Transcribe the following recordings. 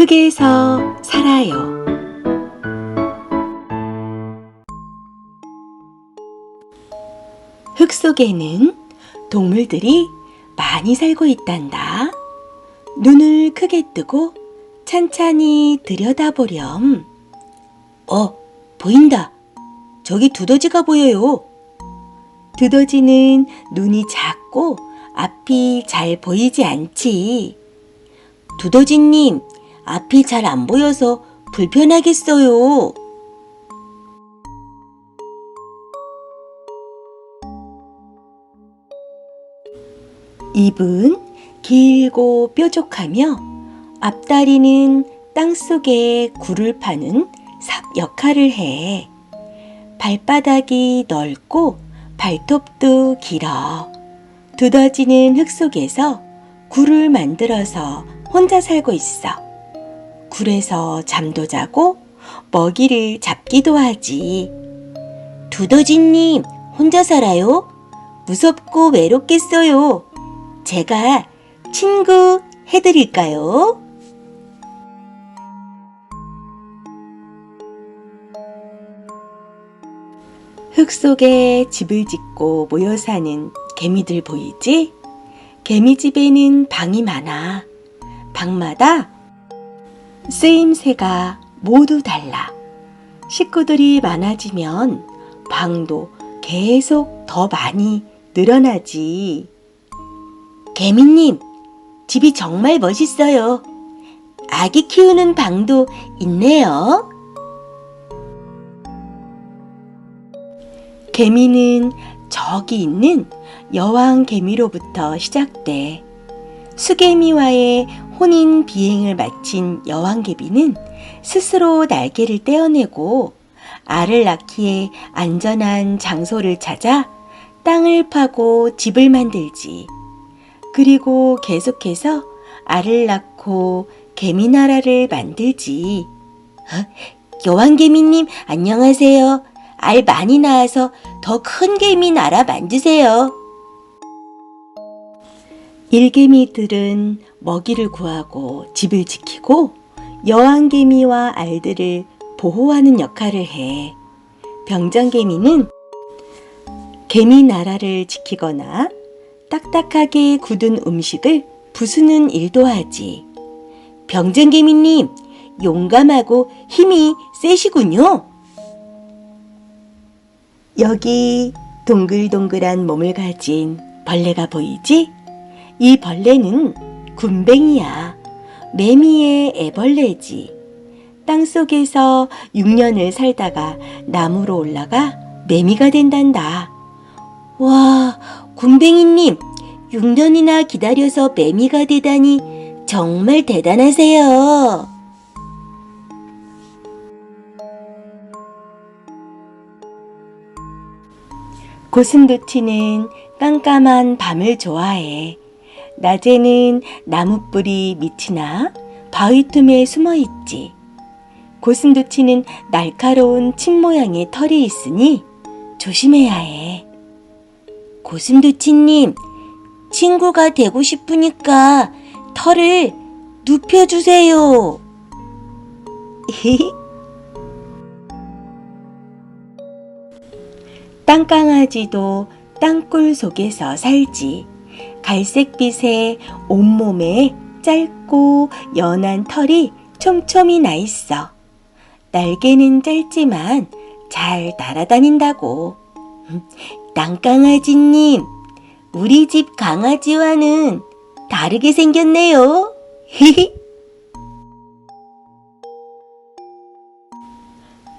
흙에서 살아요. 흙 속에는 동물들이 많이 살고 있단다. 눈을 크게 뜨고 찬찬히 들여다보렴. 보인다. 저기 두더지가 보여요. 두더지는 눈이 작고 앞이 잘 보이지 않지. 두더지님, 앞이 잘 안 보여서 불편하겠어요. 입은 길고 뾰족하며 앞다리는 땅속에 굴을 파는 삽 역할을 해. 발바닥이 넓고 발톱도 길어. 두더지는 흙 속에서 굴을 만들어서 혼자 살고 있어. 굴에서 잠도 자고 먹이를 잡기도 하지. 두더지님, 혼자 살아요? 무섭고 외롭겠어요. 제가 친구 해드릴까요? 흙 속에 집을 짓고 모여 사는 개미들 보이지? 개미집에는 방이 많아. 방마다 쓰임새가 모두 달라. 식구들이 많아지면 방도 계속 더 많이 늘어나지. 개미님, 집이 정말 멋있어요. 아기 키우는 방도 있네요. 개미는 저기 있는 여왕 개미로부터 시작돼. 수개미와의 혼인 비행을 마친 여왕 개미는 스스로 날개를 떼어내고 알을 낳기에 안전한 장소를 찾아 땅을 파고 집을 만들지. 그리고 계속해서 알을 낳고 개미나라를 만들지. 여왕개미님, 안녕하세요. 알 많이 낳아서 더 큰 개미나라 만드세요. 일개미들은 먹이를 구하고 집을 지키고 여왕개미와 알들을 보호하는 역할을 해. 병정개미는 개미나라를 지키거나 딱딱하게 굳은 음식을 부수는 일도 하지. 병정개미님, 용감하고 힘이 세시군요. 여기 동글동글한 몸을 가진 벌레가 보이지? 이 벌레는 굼벵이야. 매미의 애벌레지. 땅속에서 6년을 살다가 나무로 올라가 매미가 된단다. 와, 굼벵이님, 6년이나 기다려서 매미가 되다니 정말 대단하세요. 고슴도치는 깜깜한 밤을 좋아해. 낮에는 나무뿌리 밑이나 바위 틈에 숨어 있지. 고슴도치는 날카로운 침 모양의 털이 있으니 조심해야 해. 고슴도치님, 친구가 되고 싶으니까 털을 눕혀주세요. 땅강아지도 땅굴 속에서 살지. 갈색빛의 온몸에 짧고 연한 털이 촘촘히 나 있어. 날개는 짧지만 잘 날아다닌다고. 땅강아지님, 우리 집 강아지와는 다르게 생겼네요.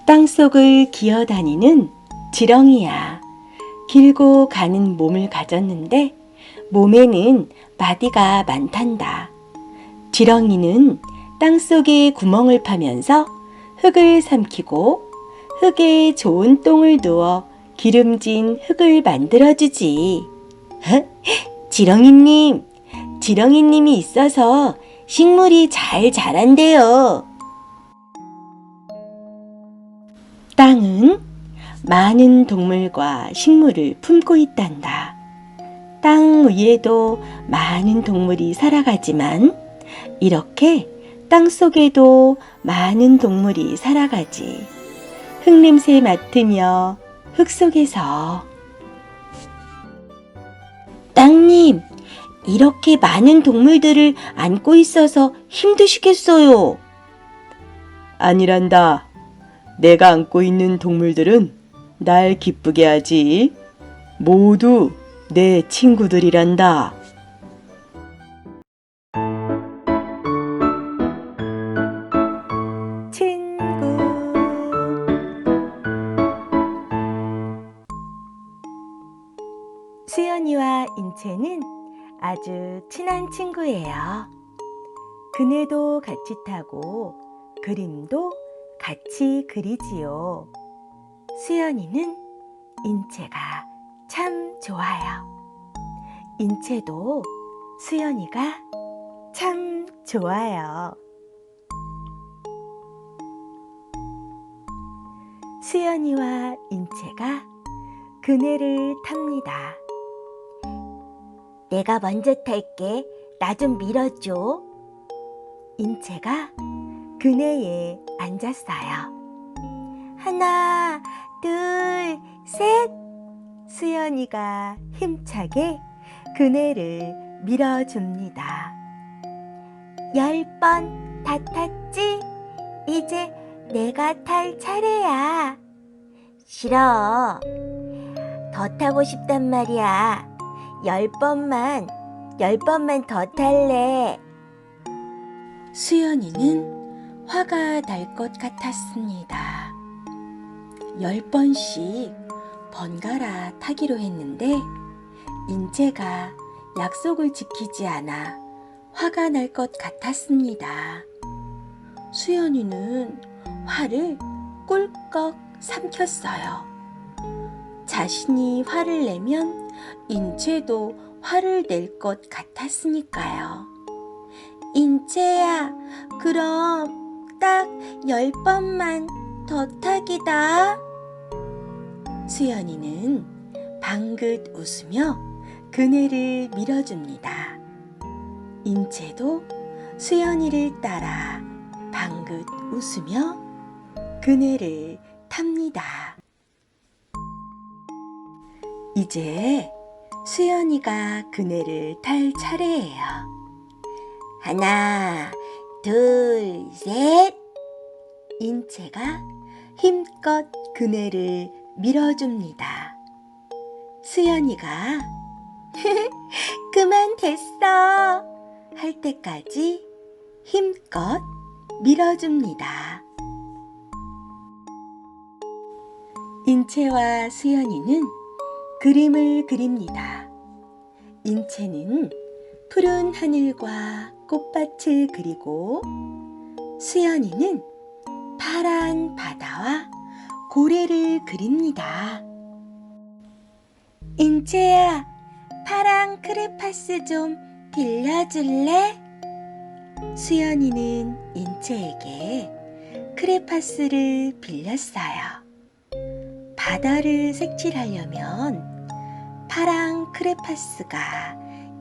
땅속을 기어다니는 지렁이야. 길고 가는 몸을 가졌는데 몸에는 마디가 많단다. 지렁이는 땅속에 구멍을 파면서 흙을 삼키고 흙에 좋은 똥을 누워 기름진 흙을 만들어주지. 지렁이님이 있어서 식물이 잘 자란대요. 땅은 많은 동물과 식물을 품고 있단다. 땅 위에도 많은 동물이 살아가지만 이렇게 땅 속에도 많은 동물이 살아가지. 흙냄새 맡으며 흙 속에서. 땅님, 이렇게 많은 동물들을 안고 있어서 힘드시겠어요. 아니란다. 내가 안고 있는 동물들은 날 기쁘게 하지. 모두 내 친구들이란다. 친구. 수연이와 인채는 아주 친한 친구예요. 그네도 같이 타고 그림도 같이 그리지요. 수연이는 인채가 참 좋아요. 인채도 수연이가 참 좋아요. 수연이와 인채가 그네를 탑니다. 내가 먼저 탈게. 나 좀 밀어줘. 인채가 그네에 앉았어요. 하나, 둘, 셋. 수연이가 힘차게 그네를 밀어줍니다. 10번 다 탔지? 이제 내가 탈 차례야. 싫어. 더 타고 싶단 말이야. 10번만 더 탈래. 수연이는 화가 날 것 같았습니다. 10번씩 번갈아 타기로 했는데 인채가 약속을 지키지 않아 화가 날 것 같았습니다. 수연이는 화를 꿀꺽 삼켰어요. 자신이 화를 내면 인채도 화를 낼 것 같았으니까요. 인채야, 그럼 딱 10번만 더 타기다. 수연이는 방긋 웃으며 그네를 밀어줍니다. 인채도 수연이를 따라 방긋 웃으며 그네를 탑니다. 이제 수연이가 그네를 탈 차례예요. 하나, 둘, 셋. 인채가 힘껏 그네를 밀어줍니다. 수연이가 그만 됐어 할 때까지 힘껏 밀어줍니다. 인채와 수연이는 그림을 그립니다. 인채는 푸른 하늘과 꽃밭을 그리고 수연이는 파란 바다와 고래를 그립니다. 인채야, 파랑 크레파스 좀 빌려줄래? 수연이는 인채에게 크레파스를 빌렸어요. 바다를 색칠하려면 파랑 크레파스가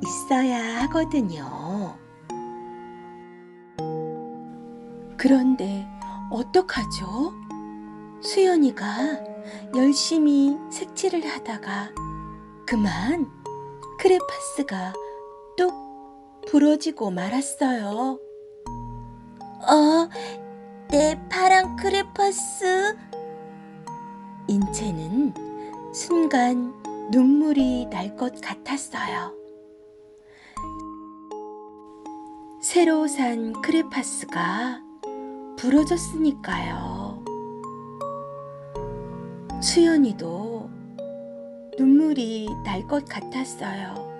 있어야 하거든요. 그런데 어떡하죠? 수연이가 열심히 색칠을 하다가 그만 크레파스가 뚝 부러지고 말았어요. 내 파랑 크레파스. 인채는 순간 눈물이 날 것 같았어요. 새로 산 크레파스가 부러졌으니까요. 수연이도 눈물이 날 것 같았어요.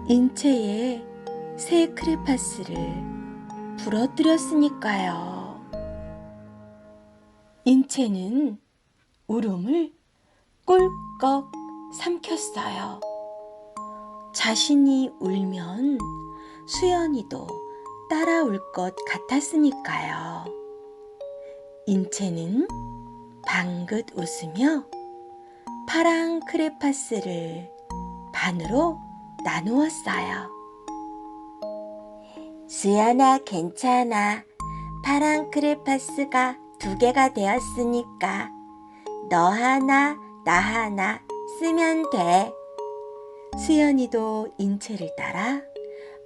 인채의 새 크레파스를 부러뜨렸으니까요. 인채는 울음을 꿀꺽 삼켰어요. 자신이 울면 수연이도 따라 울 것 같았으니까요. 인채는 방긋 웃으며 파랑 크레파스를 반으로 나누었어요. 수연아, 괜찮아. 파란 크레파스가 2개가 되었으니까 너 하나, 나 하나 쓰면 돼. 수연이도 인체를 따라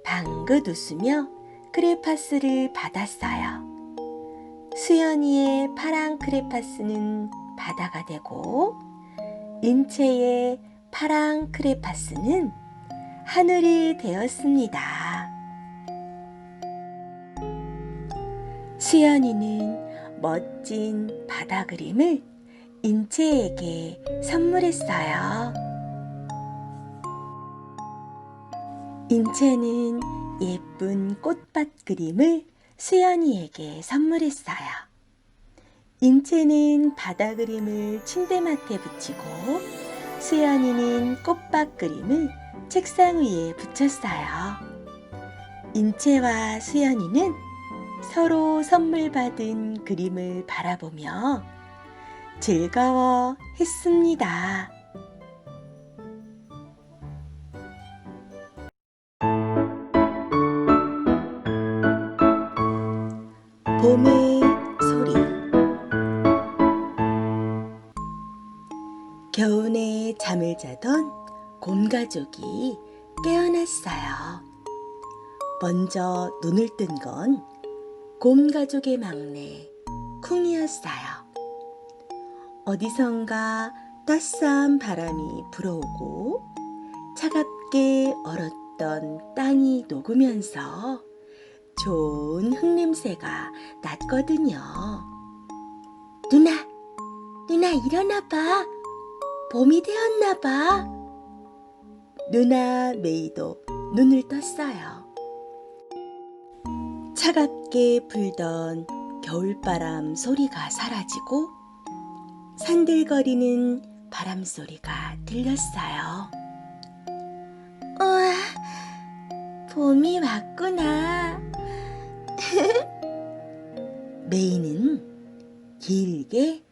방긋 웃으며 크레파스를 받았어요. 수연이의 파란 크레파스는 바다가 되고 인체의 파란 크레파스는 하늘이 되었습니다. 수연이는 멋진 바다 그림을 인체에게 선물했어요. 인체는 예쁜 꽃밭 그림을 수연이에게 선물했어요. 인체는 바다 그림을 침대맡에 붙이고 수연이는 꽃밭 그림을 책상 위에 붙였어요. 인체와 수연이는 서로 선물 받은 그림을 바라보며 즐거워했습니다. 봄의 소리. 겨우내 잠을 자던 곰가족이 깨어났어요. 먼저 눈을 뜬 건 곰가족의 막내 쿵이었어요. 어디선가 따스한 바람이 불어오고 차갑게 얼었던 땅이 녹으면서 좋은 흙냄새가 났거든요. 누나 일어나 봐. 봄이 되었나 봐. 누나 메이도 눈을 떴어요. 차갑게 불던 겨울바람 소리가 사라지고 산들거리는 바람 소리가 들렸어요. 우와, 봄이 왔구나. 메이는 길게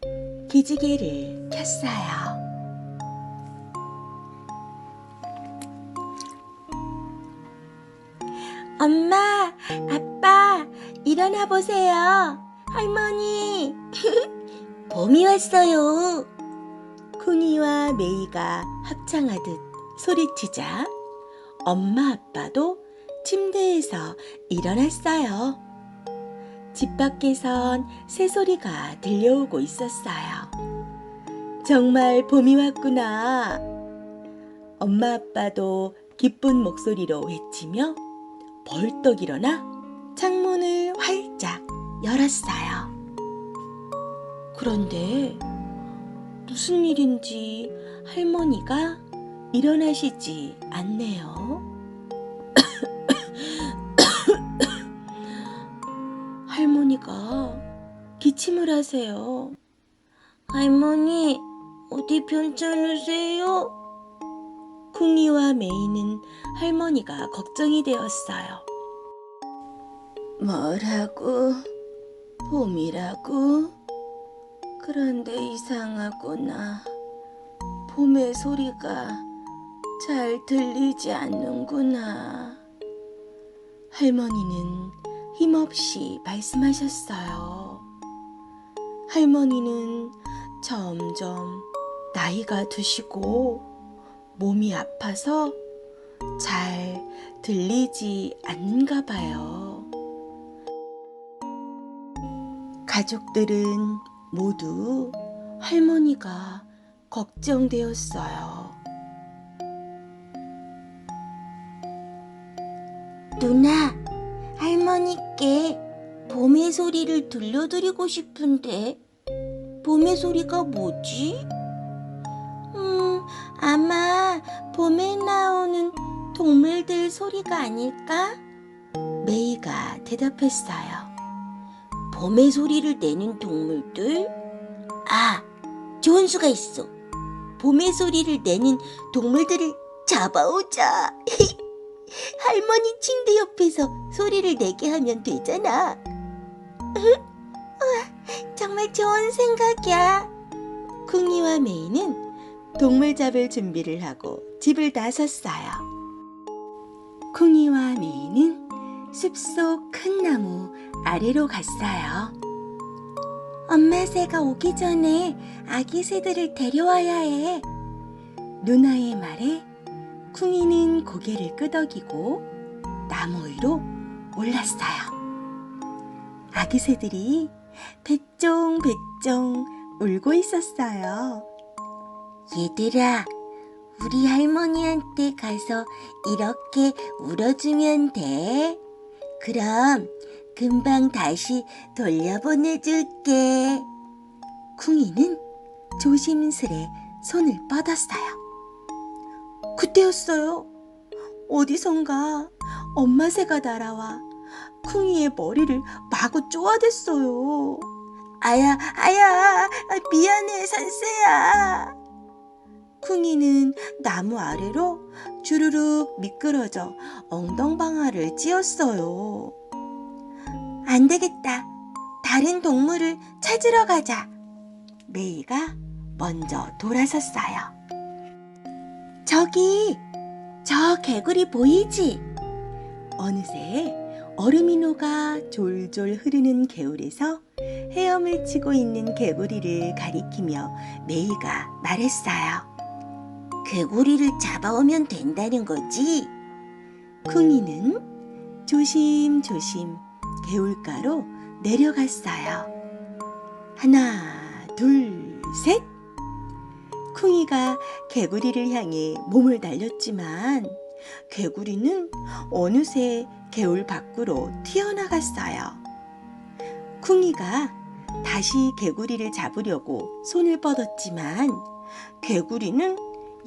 기지개를 켰어요. 엄마, 아빠, 일어나 보세요. 할머니, 봄이 왔어요. 쿵이와 메이가 합창하듯 소리치자 엄마, 아빠도 침대에서 일어났어요. 집 밖에선 새소리가 들려오고 있었어요. 정말 봄이 왔구나. 엄마, 아빠도 기쁜 목소리로 외치며 벌떡 일어나 창문을 활짝 열었어요. 그런데 무슨 일인지 할머니가 일어나시지 않네요. 할머니가 기침을 하세요. 할머니, 어디 괜찮으세요? 쿵이와 메이는 할머니가 걱정이 되었어요. 뭐라고? 봄이라고? 그런데 이상하구나. 봄의 소리가 잘 들리지 않는구나. 할머니는 힘없이 말씀하셨어요. 할머니는 점점 나이가 드시고 몸이 아파서 잘 들리지 않는가 봐요. 가족들은 모두 할머니가 걱정되었어요. 누나, 할머니께 봄의 소리를 들려드리고 싶은데 봄의 소리가 뭐지? 아마 봄에 나오는 동물들 소리가 아닐까? 메이가 대답했어요. 봄의 소리를 내는 동물들? 아, 좋은 수가 있어. 봄의 소리를 내는 동물들을 잡아오자. 할머니 침대 옆에서 소리를 내게 하면 되잖아. 우와, 정말 좋은 생각이야. 쿵이와 메이는 동물 잡을 준비를 하고 집을 나섰어요. 쿵이와 메이는 숲속 큰 나무 아래로 갔어요. 엄마 새가 오기 전에 아기 새들을 데려와야 해. 누나의 말에 쿵이는 고개를 끄덕이고 나무 위로 올랐어요. 아기 새들이 배쫑배쫑 울고 있었어요. 얘들아, 우리 할머니한테 가서 이렇게 울어주면 돼. 그럼 금방 다시 돌려보내줄게. 쿵이는 조심스레 손을 뻗었어요. 그때였어요. 어디선가 엄마 새가 날아와 쿵이의 머리를 마구 쪼아댔어요. 아야, 미안해, 산새야. 쿵이는 나무 아래로 주르륵 미끄러져 엉덩방아를 찧었어요. 안 되겠다. 다른 동물을 찾으러 가자. 메이가 먼저 돌아섰어요. 저기, 저 개구리 보이지? 어느새 얼음이 녹아 졸졸 흐르는 개울에서 헤엄을 치고 있는 개구리를 가리키며 메이가 말했어요. 개구리를 잡아오면 된다는 거지? 쿵이는 조심조심 개울가로 내려갔어요. 하나, 둘, 셋! 쿵이가 개구리를 향해 몸을 날렸지만 개구리는 어느새 개울 밖으로 튀어나갔어요. 쿵이가 다시 개구리를 잡으려고 손을 뻗었지만 개구리는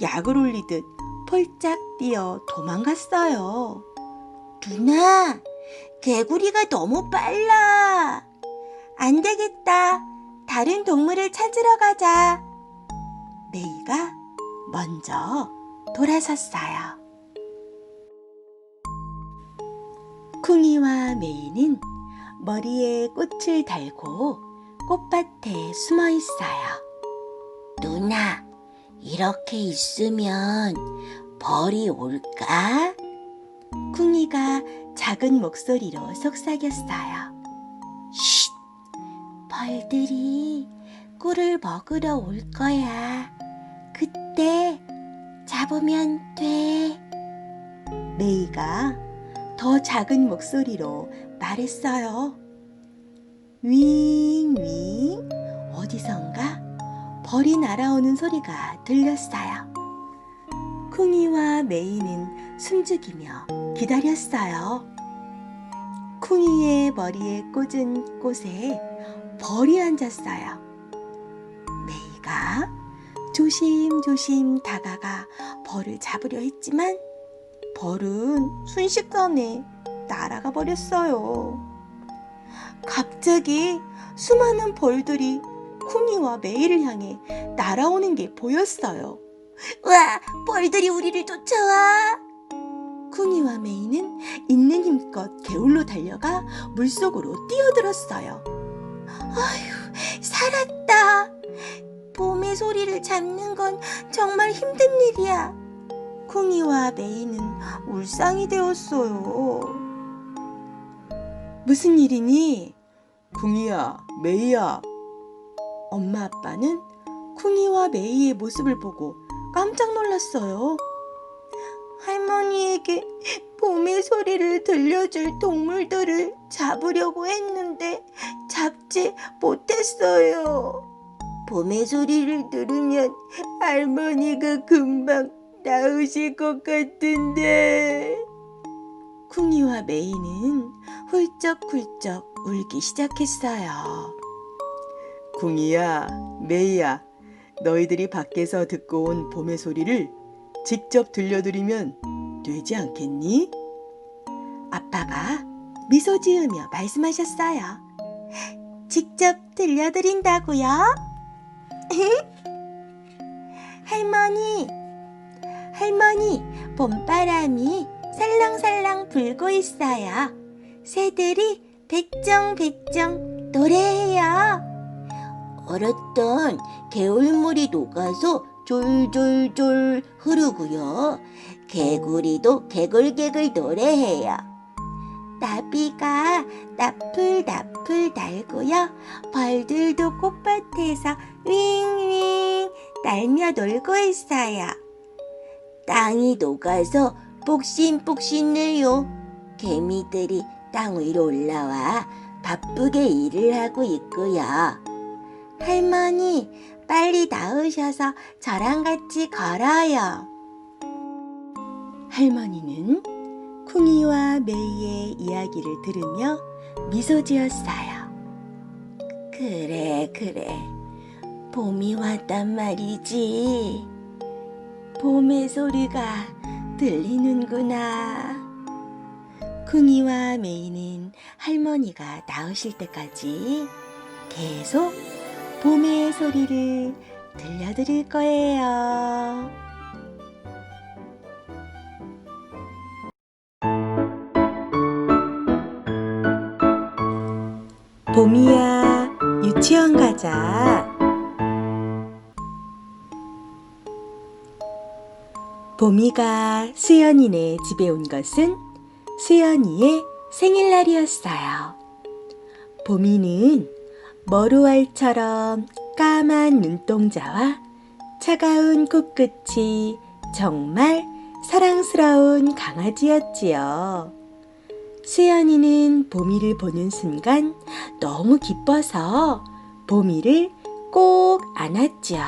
약을 올리듯 펄짝 뛰어 도망갔어요. 누나, 개구리가 너무 빨라. 안 되겠다. 다른 동물을 찾으러 가자. 메이가 먼저 돌아섰어요. 쿵이와 메이는 머리에 꽃을 달고 꽃밭에 숨어 있어요. 누나, 이렇게 있으면 벌이 올까? 쿵이가 작은 목소리로 속삭였어요. 쉿! 벌들이 꿀을 먹으러 올 거야. 그때 잡으면 돼. 메이가 더 작은 목소리로 말했어요. 윙윙 어디선가 벌이 날아오는 소리가 들렸어요. 쿵이와 메이는 숨죽이며 기다렸어요. 쿵이의 머리에 꽂은 꽃에 벌이 앉았어요. 메이가 조심조심 다가가 벌을 잡으려 했지만 벌은 순식간에 날아가 버렸어요. 갑자기 수많은 벌들이 쿵이와 메이를 향해 날아오는 게 보였어요. 와, 벌들이 우리를 쫓아와! 쿵이와 메이는 있는 힘껏 개울로 달려가 물속으로 뛰어들었어요. 아휴, 살았다. 봄의 소리를 잡는 건 정말 힘든 일이야. 쿵이와 메이는 울상이 되었어요. 무슨 일이니? 쿵이야, 메이야. 엄마 아빠는 쿵이와 메이의 모습을 보고 깜짝 놀랐어요. 할머니에게 봄의 소리를 들려줄 동물들을 잡으려고 했는데 잡지 못했어요. 봄의 소리를 들으면 할머니가 금방 나으실 것 같은데. 쿵이와 메이는 훌쩍훌쩍 울기 시작했어요. 쿵이야, 메이야, 너희들이 밖에서 듣고 온 봄의 소리를 직접 들려드리면 되지 않겠니? 아빠가 미소 지으며 말씀하셨어요. 직접 들려드린다고요? 할머니, 봄바람이 살랑살랑 불고 있어요. 새들이 배쩡배쩡 노래해요. 얼었던 개울물이 녹아서 졸졸졸 흐르고요. 개구리도 개굴개굴 노래해요. 나비가 나풀나풀 날고요. 벌들도 꽃밭에서 윙윙 날며 놀고 있어요. 땅이 녹아서 폭신폭신해요. 개미들이 땅 위로 올라와 바쁘게 일을 하고 있고요. 할머니, 빨리 나오셔서 저랑 같이 걸어요. 할머니는 쿵이와 메이의 이야기를 들으며 미소 지었어요. 그래, 봄이 왔단 말이지. 봄의 소리가 들리는구나. 쿵이와 메이는 할머니가 나오실 때까지 계속 봄의 소리를 들려드릴 거예요. 봄이야, 유치원 가자. 봄이가 수연이네 집에 온 것은 수연이의 생일날이었어요. 봄이는 머루알처럼 까만 눈동자와 차가운 코끝이 정말 사랑스러운 강아지였지요. 수연이는 봄이를 보는 순간 너무 기뻐서 봄이를 꼭 안았지요.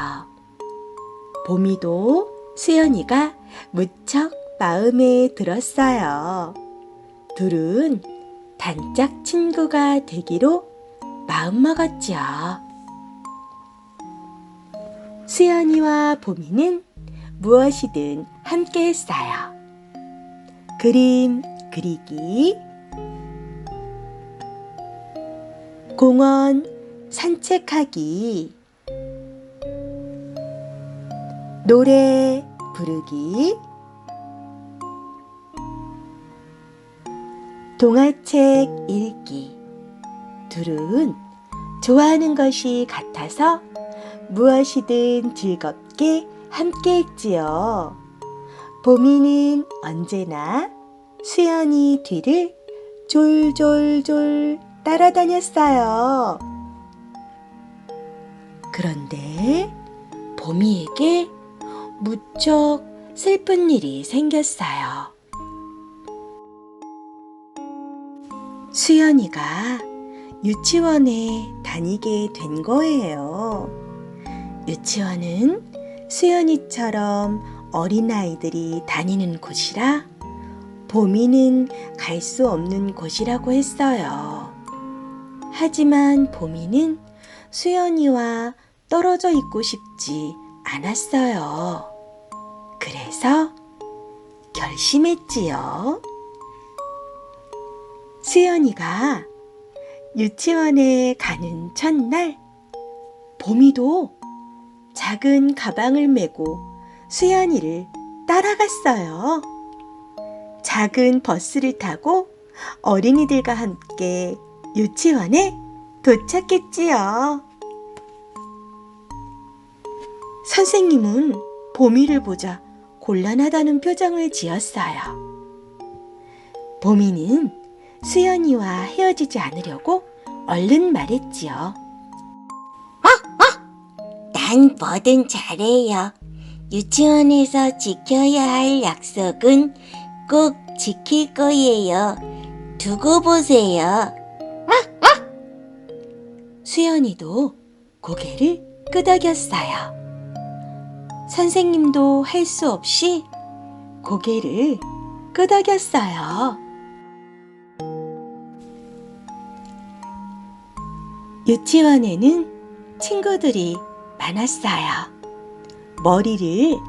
봄이도 수연이가 무척 마음에 들었어요. 둘은 단짝 친구가 되기로 마음먹었지요. 수연이와 봄이는 무엇이든 함께 했어요. 그림 그리기, 공원 산책하기, 노래 부르기, 동화책 읽기. 둘은 좋아하는 것이 같아서 무엇이든 즐겁게 함께 했지요. 봄이는 언제나 수연이 뒤를 졸졸졸 따라다녔어요. 그런데 봄이에게 무척 슬픈 일이 생겼어요. 수연이가 유치원에 다니게 된 거예요. 유치원은 수연이처럼 어린아이들이 다니는 곳이라 봄이는 갈 수 없는 곳이라고 했어요. 하지만 봄이는 수연이와 떨어져 있고 싶지 않았어요. 그래서 결심했지요. 수연이가 유치원에 가는 첫날, 봄이도 작은 가방을 메고 수연이를 따라갔어요. 작은 버스를 타고 어린이들과 함께 유치원에 도착했지요. 선생님은 봄이를 보자 곤란하다는 표정을 지었어요. 봄이는 수연이와 헤어지지 않으려고 얼른 말했지요. 난 뭐든 잘해요. 유치원에서 지켜야 할 약속은 꼭 지킬 거예요. 두고 보세요. 수연이도 고개를 끄덕였어요. 선생님도 할 수 없이 고개를 끄덕였어요. 유치원에는 친구들이 많았어요. 머리를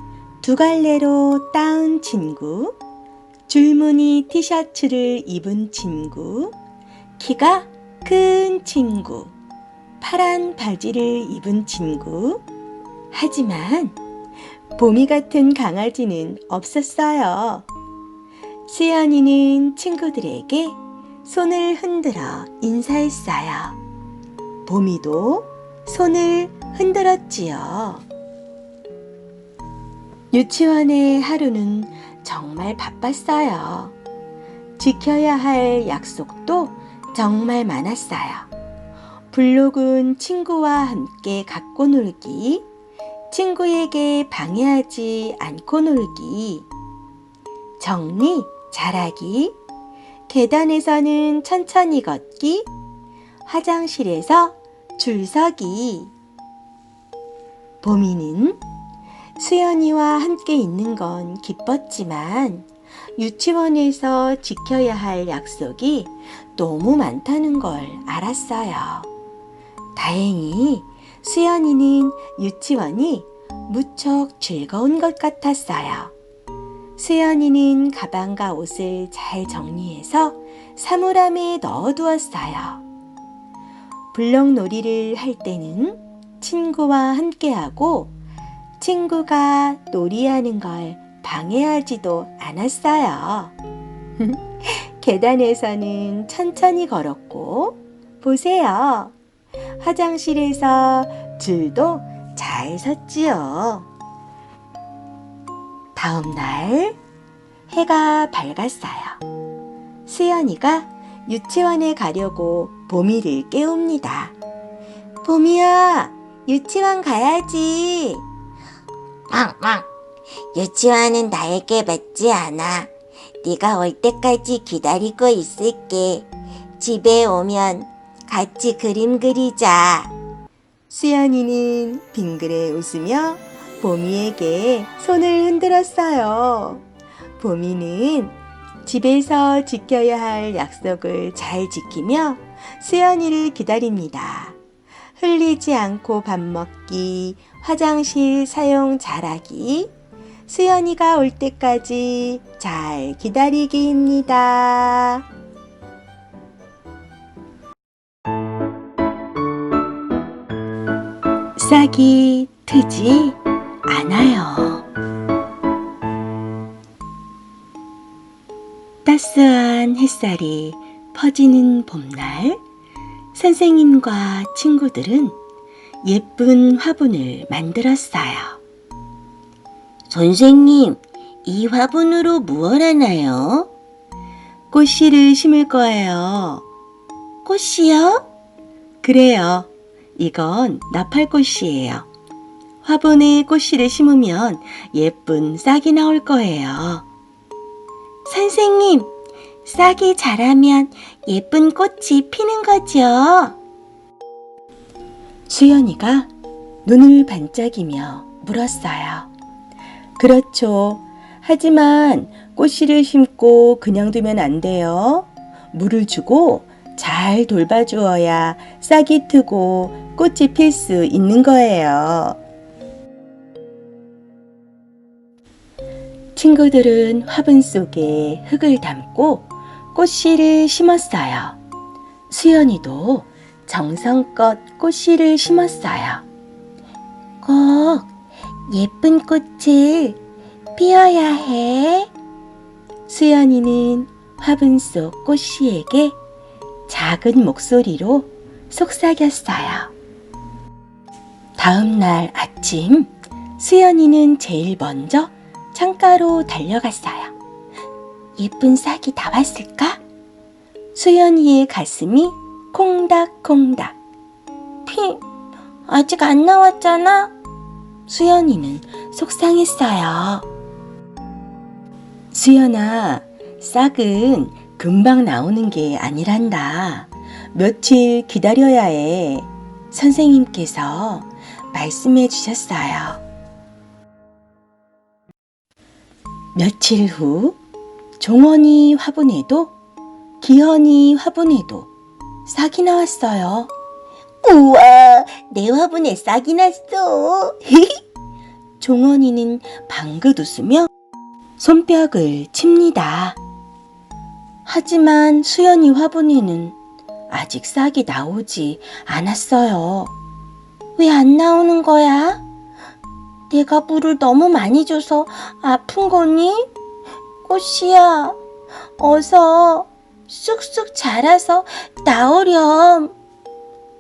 두 갈래로 따은 친구, 줄무늬 티셔츠를 입은 친구, 키가 큰 친구, 파란 바지를 입은 친구. 하지만 봄이 같은 강아지는 없었어요. 수연이는 친구들에게 손을 흔들어 인사했어요. 봄이도 손을 흔들었지요. 유치원의 하루는 정말 바빴어요. 지켜야 할 약속도 정말 많았어요. 블록은 친구와 함께 갖고 놀기, 친구에게 방해하지 않고 놀기, 정리 잘하기, 계단에서는 천천히 걷기, 화장실에서 줄 서기. 보미는 수연이와 함께 있는 건 기뻤지만 유치원에서 지켜야 할 약속이 너무 많다는 걸 알았어요. 다행히 수연이는 유치원이 무척 즐거운 것 같았어요. 수연이는 가방과 옷을 잘 정리해서 사물함에 넣어두었어요. 블록놀이를 할 때는 친구와 함께하고 친구가 놀이하는 걸 방해하지도 않았어요. 계단에서는 천천히 걸었고, 보세요. 화장실에서 줄도 잘 섰지요. 다음 날 해가 밝았어요. 수연이가 유치원에 가려고 보미를 깨웁니다. 보미야, 유치원 가야지. 멍멍, 유치원은 나에게 맞지 않아. 네가 올 때까지 기다리고 있을게. 집에 오면 같이 그림 그리자. 수연이는 빙그레 웃으며 보미에게 손을 흔들었어요. 보미는 집에서 지켜야 할 약속을 잘 지키며 수연이를 기다립니다. 흘리지 않고 밥 먹기, 화장실 사용 잘하기, 수연이가 올 때까지 잘 기다리기입니다. 싹이 트지 않아요. 따스한 햇살이 퍼지는 봄날, 선생님과 친구들은 예쁜 화분을 만들었어요. 선생님, 이 화분으로 무얼 하나요? 꽃씨를 심을 거예요. 꽃이요? 그래요. 이건 나팔꽃이에요. 화분에 꽃씨를 심으면 예쁜 싹이 나올 거예요. 선생님, 싹이 자라면 예쁜 꽃이 피는 거죠? 수연이가 눈을 반짝이며 물었어요. 그렇죠. 하지만 꽃씨를 심고 그냥 두면 안 돼요. 물을 주고 잘 돌봐주어야 싹이 트고 꽃이 필 수 있는 거예요. 친구들은 화분 속에 흙을 담고 꽃씨를 심었어요. 수연이도 정성껏 꽃씨를 심었어요. 꼭 예쁜 꽃을 피워야 해. 수연이는 화분 속 꽃씨에게 작은 목소리로 속삭였어요. 다음 날 아침, 수연이는 제일 먼저 창가로 달려갔어요. 예쁜 싹이 나왔을까? 수연이의 가슴이 콩닥콩닥. 아직 안 나왔잖아. 수연이는 속상했어요. 수연아, 싹은 금방 나오는 게 아니란다. 며칠 기다려야 해. 선생님께서 말씀해 주셨어요. 며칠 후, 종원이 화분에도 기현이 화분에도 싹이 나왔어요. 우와, 내 화분에 싹이 났어. 종원이는 방긋 웃으며 손뼉을 칩니다. 하지만 수연이 화분에는 아직 싹이 나오지 않았어요. 왜 안 나오는 거야? 내가 물을 너무 많이 줘서 아픈 거니? 꽃이야, 어서 쑥쑥 자라서 나오렴.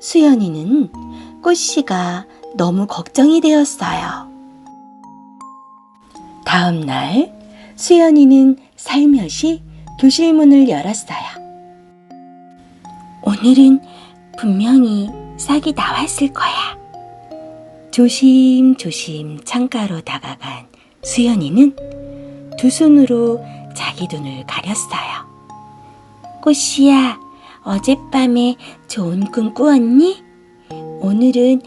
수연이는 꽃씨가 너무 걱정이 되었어요. 다음 날 수연이는 살며시 교실 문을 열었어요. 오늘은 분명히 싹이 나왔을 거야. 조심조심 창가로 다가간 수연이는 두 손으로 자기 눈을 가렸어요. 꽃이야, 어젯밤에 좋은 꿈 꾸었니? 오늘은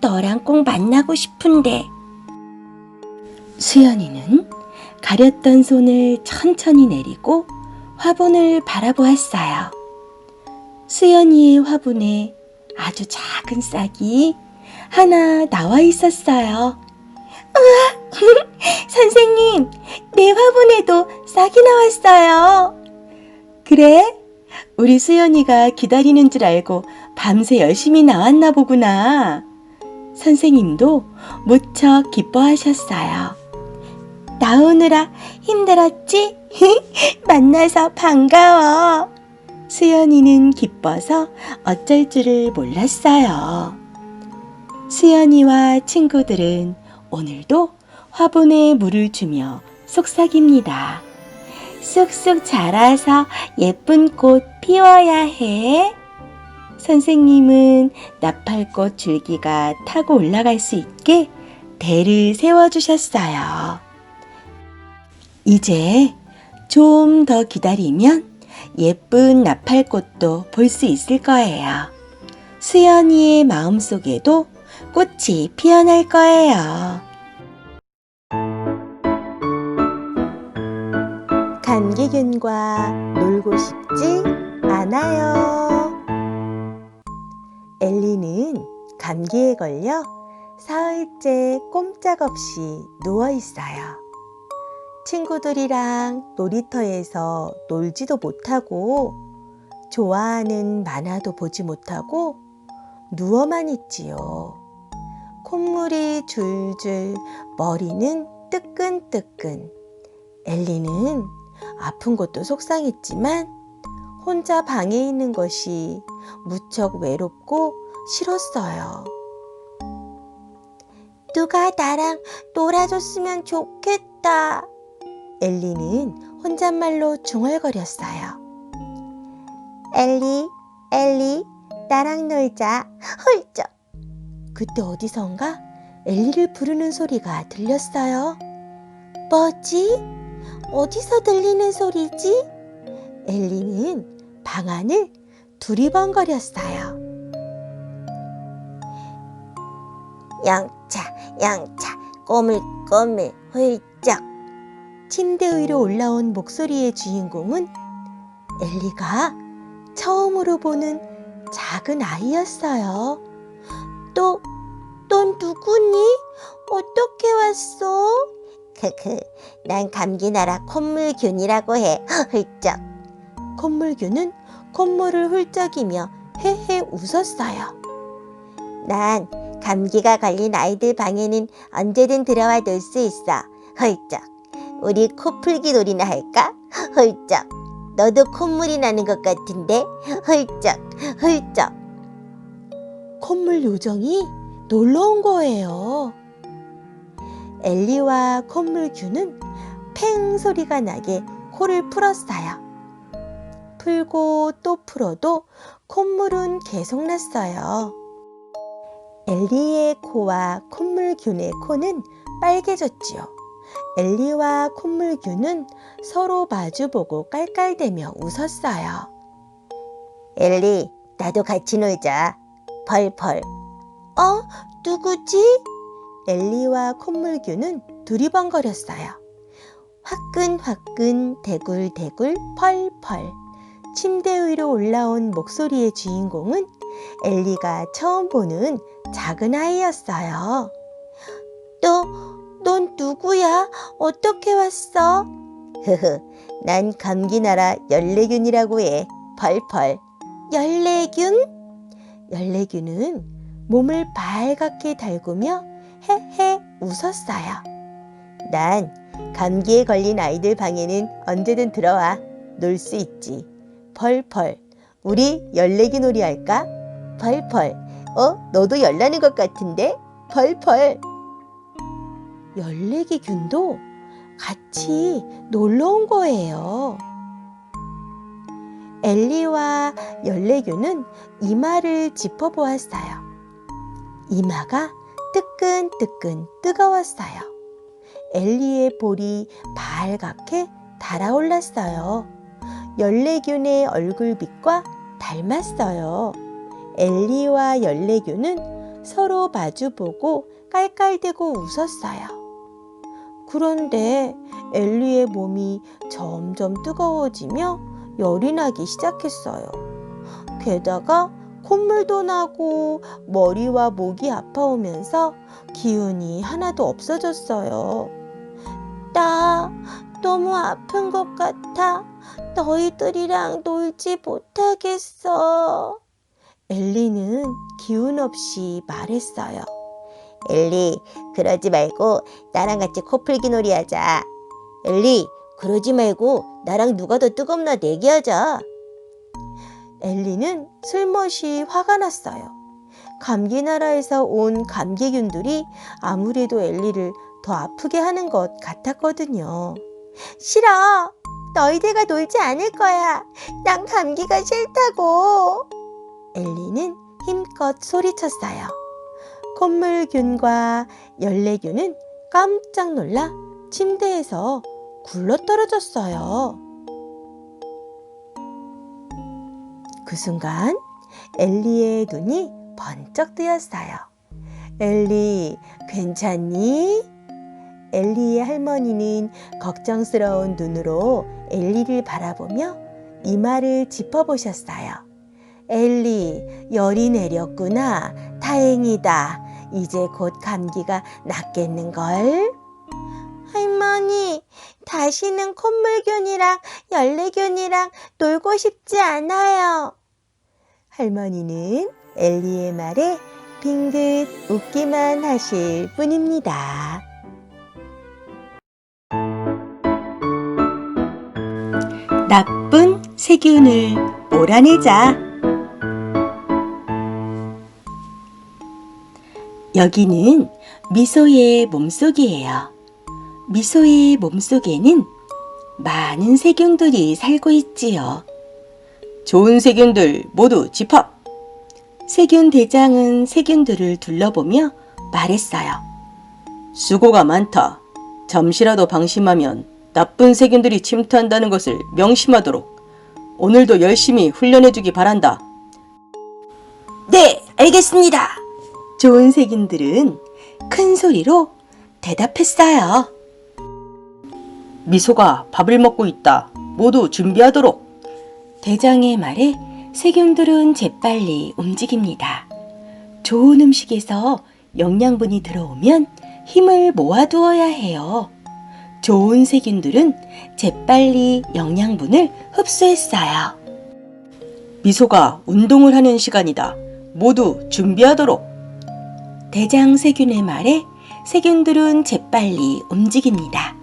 너랑 꼭 만나고 싶은데. 수연이는 가렸던 손을 천천히 내리고 화분을 바라보았어요. 수연이의 화분에 아주 작은 싹이 하나 나와 있었어요. 우와! 선생님, 내 화분에도 싹이 나왔어요. 그래? 우리 수연이가 기다리는 줄 알고 밤새 열심히 나왔나 보구나. 선생님도 무척 기뻐하셨어요. 나오느라 힘들었지? 만나서 반가워. 수연이는 기뻐서 어쩔 줄을 몰랐어요. 수연이와 친구들은 오늘도 화분에 물을 주며 속삭입니다. 쑥쑥 자라서 예쁜 꽃 피워야 해. 선생님은 나팔꽃 줄기가 타고 올라갈 수 있게 대를 세워주셨어요. 이제 좀 더 기다리면 예쁜 나팔꽃도 볼 수 있을 거예요. 수연이의 마음속에도 꽃이 피어날 거예요. 감기균과 놀고 싶지 않아요. 엘리는 감기에 걸려 사흘째 꼼짝없이 누워 있어요. 친구들이랑 놀이터에서 놀지도 못하고 좋아하는 만화도 보지 못하고 누워만 있지요. 콧물이 줄줄, 머리는 뜨끈뜨끈. 엘리는 아픈 것도 속상했지만 혼자 방에 있는 것이 무척 외롭고 싫었어요. 누가 나랑 놀아줬으면 좋겠다. 엘리는 혼잣말로 중얼거렸어요. 엘리, 엘리, 나랑 놀자. 훌쩍. 그때 어디선가 엘리를 부르는 소리가 들렸어요. 뭐지? 어디서 들리는 소리지? 엘리는 방 안을 두리번거렸어요. 영차, 영차, 꼬물꼬물, 훌쩍. 침대 위로 올라온 목소리의 주인공은 엘리가 처음으로 보는 작은 아이였어요. 또 누구니? 어떻게 왔어? 난 감기나라 콧물균이라고 해. 훌쩍. 콧물균은 콧물을 훌쩍이며 헤헤 웃었어요. 난 감기가 걸린 아이들 방에는 언제든 들어와 놀 수 있어. 훌쩍. 우리 코풀기 놀이나 할까? 훌쩍. 너도 콧물이 나는 것 같은데? 훌쩍, 훌쩍. 콧물 요정이 놀러 온 거예요. 엘리와 콧물균은 팽 소리가 나게 코를 풀었어요. 풀고 또 풀어도 콧물은 계속 났어요. 엘리의 코와 콧물균의 코는 빨개졌지요. 엘리와 콧물균은 서로 마주보고 깔깔대며 웃었어요. 엘리, 나도 같이 놀자. 펄펄. 누구지? 엘리와 콧물균은 두리번거렸어요. 화끈화끈, 대굴대굴, 펄펄. 침대 위로 올라온 목소리의 주인공은 엘리가 처음 보는 작은 아이였어요. 넌 누구야? 어떻게 왔어? 난 감기나라 열레균이라고 해. 펄펄. 열레균? 열레균은 몸을 발갛게 달구며 헤헤 웃었어요. 난 감기에 걸린 아이들 방에는 언제든 들어와 놀 수 있지. 펄펄. 우리 열레기 놀이 할까? 펄펄. 너도 열나는 것 같은데? 펄펄. 열레기 균도 같이 놀러 온 거예요. 엘리와 연례균은 이마를 짚어보았어요. 이마가 뜨끈뜨끈 뜨거웠어요. 엘리의 볼이 발갛게 달아올랐어요. 연례균의 얼굴빛과 닮았어요. 엘리와 연례균은 서로 마주보고 깔깔대고 웃었어요. 그런데 엘리의 몸이 점점 뜨거워지며 열이 나기 시작했어요. 게다가 콧물도 나고 머리와 목이 아파오면서 기운이 하나도 없어졌어요. 나 너무 아픈 것 같아. 너희들이랑 놀지 못하겠어. 엘리는 기운 없이 말했어요. 엘리, 그러지 말고 나랑 같이 코풀기 놀이 하자. 엘리, 그러지 말고 나랑 누가 더 뜨겁나 내기하자. 엘리는 슬며시 화가 났어요. 감기나라에서 온 감기균들이 아무래도 엘리를 더 아프게 하는 것 같았거든요. 싫어. 너희들과 놀지 않을 거야. 난 감기가 싫다고. 엘리는 힘껏 소리쳤어요. 콧물균과 연례균은 깜짝 놀라 침대에서 굴러떨어졌어요. 그 순간 엘리의 눈이 번쩍 뜨였어요. 엘리, 괜찮니? 엘리의 할머니는 걱정스러운 눈으로 엘리를 바라보며 이마를 짚어보셨어요. 엘리, 열이 내렸구나. 다행이다. 이제 곧 감기가 낫겠는걸? 할머니, 다시는 콧물균이랑 연례균이랑 놀고 싶지 않아요. 할머니는 엘리의 말에 빙긋 웃기만 하실 뿐입니다. 나쁜 세균을 몰아내자. 여기는 미소의 몸속이에요. 미소의 몸속에는 많은 세균들이 살고 있지요. 좋은 세균들 모두 집합! 세균 대장은 세균들을 둘러보며 말했어요. 수고가 많다. 잠시라도 방심하면 나쁜 세균들이 침투한다는 것을 명심하도록 오늘도 열심히 훈련해주기 바란다. 네, 알겠습니다. 좋은 세균들은 큰 소리로 대답했어요. 미소가 밥을 먹고 있다. 모두 준비하도록. 대장의 말에 세균들은 재빨리 움직입니다. 좋은 음식에서 영양분이 들어오면 힘을 모아두어야 해요. 좋은 세균들은 재빨리 영양분을 흡수했어요. 미소가 운동을 하는 시간이다. 모두 준비하도록. 대장 세균의 말에 세균들은 재빨리 움직입니다.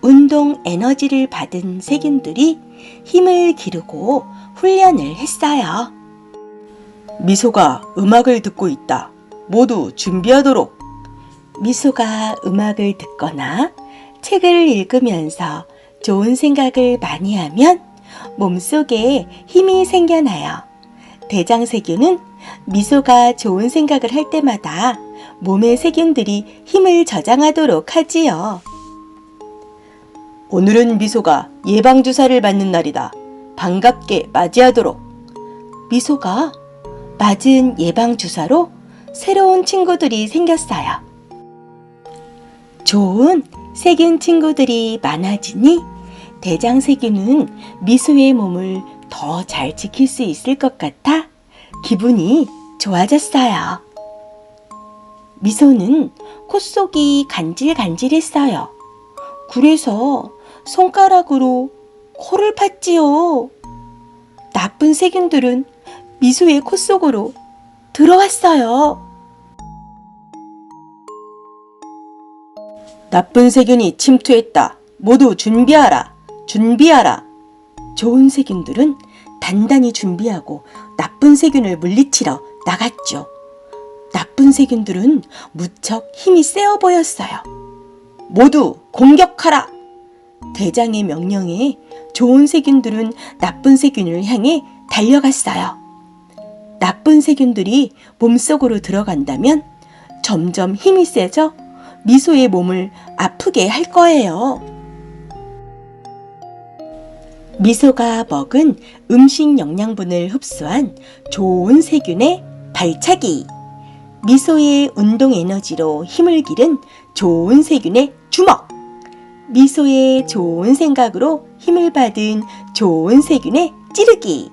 운동 에너지를 받은 세균들이 힘을 기르고 훈련을 했어요. 미소가 음악을 듣고 있다. 모두 준비하도록. 미소가 음악을 듣거나 책을 읽으면서 좋은 생각을 많이 하면 몸속에 힘이 생겨나요. 대장세균은 미소가 좋은 생각을 할 때마다 몸의 세균들이 힘을 저장하도록 하지요. 오늘은 미소가 예방주사를 맞는 날이다. 반갑게 맞이하도록. 미소가 맞은 예방주사로 새로운 친구들이 생겼어요. 좋은 세균 친구들이 많아지니 대장세균은 미소의 몸을 더 잘 지킬 수 있을 것 같아 기분이 좋아졌어요. 미소는 콧속이 간질간질했어요. 그래서 손가락으로 코를 팠지요. 나쁜 세균들은 미소의 콧속으로 들어왔어요. 나쁜 세균이 침투했다. 모두 준비하라. 준비하라. 좋은 세균들은 단단히 준비하고 나쁜 세균을 물리치러 나갔죠. 나쁜 세균들은 무척 힘이 세어 보였어요. 모두 공격하라. 대장의 명령에 좋은 세균들은 나쁜 세균을 향해 달려갔어요. 나쁜 세균들이 몸속으로 들어간다면 점점 힘이 세져 미소의 몸을 아프게 할 거예요. 미소가 먹은 음식 영양분을 흡수한 좋은 세균의 발차기. 미소의 운동 에너지로 힘을 기른 좋은 세균의 주먹. 미소의 좋은 생각으로 힘을 받은 좋은 세균의 찌르기.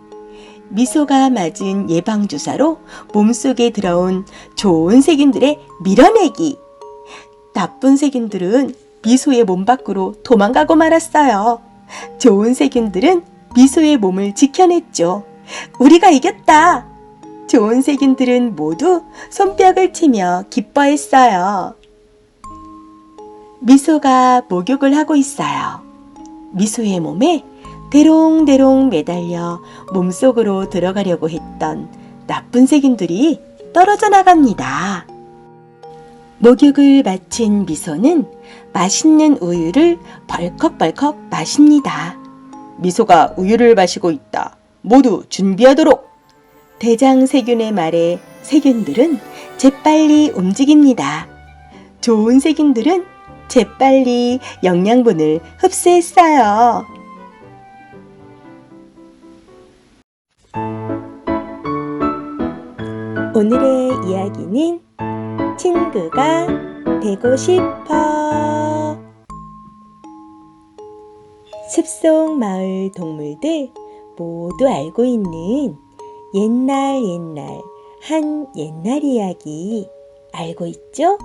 미소가 맞은 예방주사로 몸속에 들어온 좋은 세균들의 밀어내기. 나쁜 세균들은 미소의 몸 밖으로 도망가고 말았어요. 좋은 세균들은 미소의 몸을 지켜냈죠. 우리가 이겼다! 좋은 세균들은 모두 손뼉을 치며 기뻐했어요. 미소가 목욕을 하고 있어요. 미소의 몸에 대롱대롱 매달려 몸속으로 들어가려고 했던 나쁜 세균들이 떨어져 나갑니다. 목욕을 마친 미소는 맛있는 우유를 벌컥벌컥 마십니다. 미소가 우유를 마시고 있다. 모두 준비하도록! 대장 세균의 말에 세균들은 재빨리 움직입니다. 좋은 세균들은 재빨리 영양분을 흡수했어요. 오늘의 이야기는 친구가 되고 싶어. 숲속 마을 동물들 모두 알고 있는 옛날 한 옛날 이야기 알고 있죠?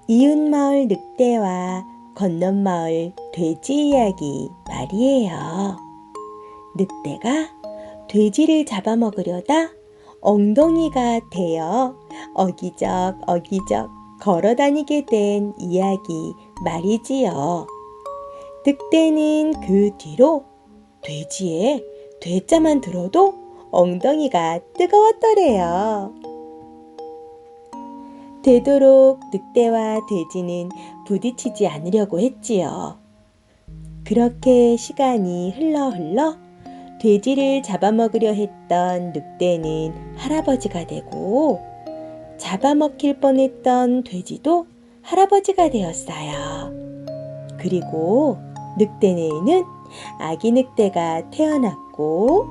이웃마을 늑대와 건넌마을 돼지 이야기 말이에요. 늑대가 돼지를 잡아먹으려다 엉덩이가 되어 어기적 걸어다니게 된 이야기 말이지요. 늑대는 그 뒤로 돼지의 돼자만 들어도 엉덩이가 뜨거웠더래요. 되도록 늑대와 돼지는 부딪히지 않으려고 했지요. 그렇게 시간이 흘러 돼지를 잡아먹으려 했던 늑대는 할아버지가 되고 잡아먹힐 뻔했던 돼지도 할아버지가 되었어요. 그리고 늑대네에는 아기 늑대가 태어났고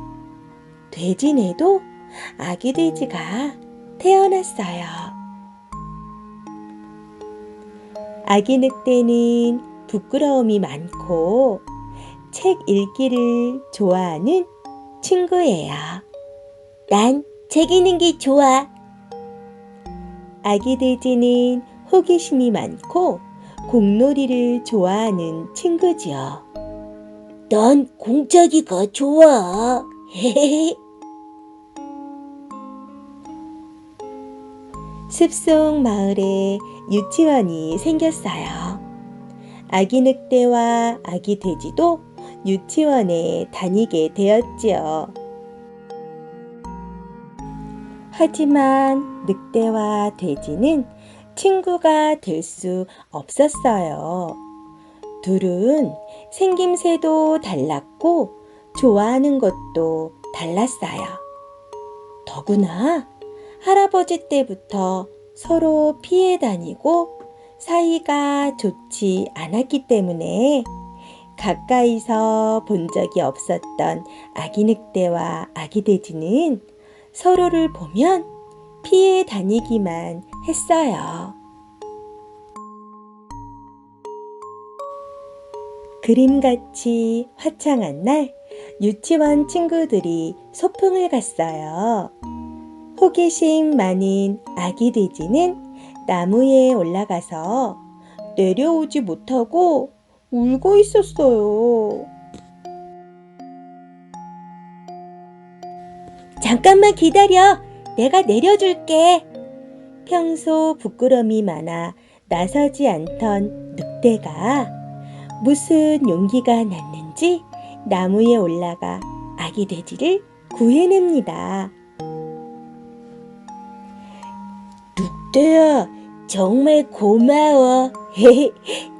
돼지네도 아기 돼지가 태어났어요. 아기 늑대는 부끄러움이 많고 책 읽기를 좋아하는 친구예요. 난 책 읽는 게 좋아. 아기 돼지는 호기심이 많고 공놀이를 좋아하는 친구지요. 난 공짜기가 좋아. 숲속 마을에 유치원이 생겼어요. 아기 늑대와 아기 돼지도 유치원에 다니게 되었지요. 하지만 늑대와 돼지는 친구가 될 수 없었어요. 둘은 생김새도 달랐고 좋아하는 것도 달랐어요. 더구나 할아버지 때부터 서로 피해 다니고 사이가 좋지 않았기 때문에 가까이서 본 적이 없었던 아기 늑대와 아기 돼지는 서로를 보면 피해 다니기만 했어요. 그림같이 화창한 날 유치원 친구들이 소풍을 갔어요. 호기심 많은 아기 돼지는 나무에 올라가서 내려오지 못하고 울고 있었어요. 잠깐만 기다려. 내가 내려줄게. 평소 부끄러움이 많아 나서지 않던 늑대가 무슨 용기가 났는지 나무에 올라가 아기 돼지를 구해냅니다. 늑대야, 정말 고마워.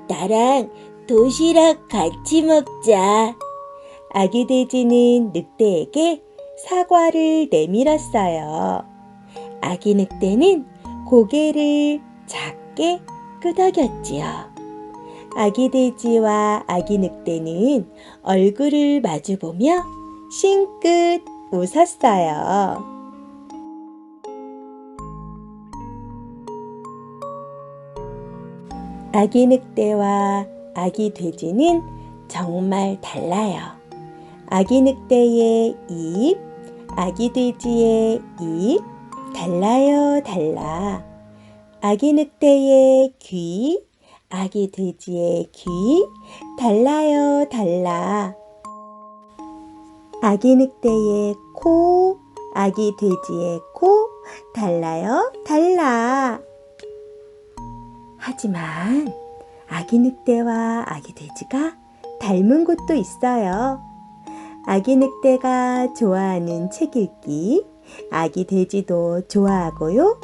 나랑 도시락 같이 먹자. 아기 돼지는 늑대에게 사과를 내밀었어요. 아기 늑대는 고개를 작게 끄덕였지요. 아기 돼지와 아기 늑대는 얼굴을 마주보며 싱긋 웃었어요. 아기 늑대와 아기 돼지는 정말 달라요. 아기 늑대의 입, 아기 돼지의 입, 달라요, 달라. 아기 늑대의 귀, 아기 돼지의 귀, 달라요, 달라. 아기 늑대의 코, 아기 돼지의 코, 달라요, 달라. 하지만 아기 늑대와 아기 돼지가 닮은 곳도 있어요. 아기 늑대가 좋아하는 책 읽기, 아기 돼지도 좋아하고요.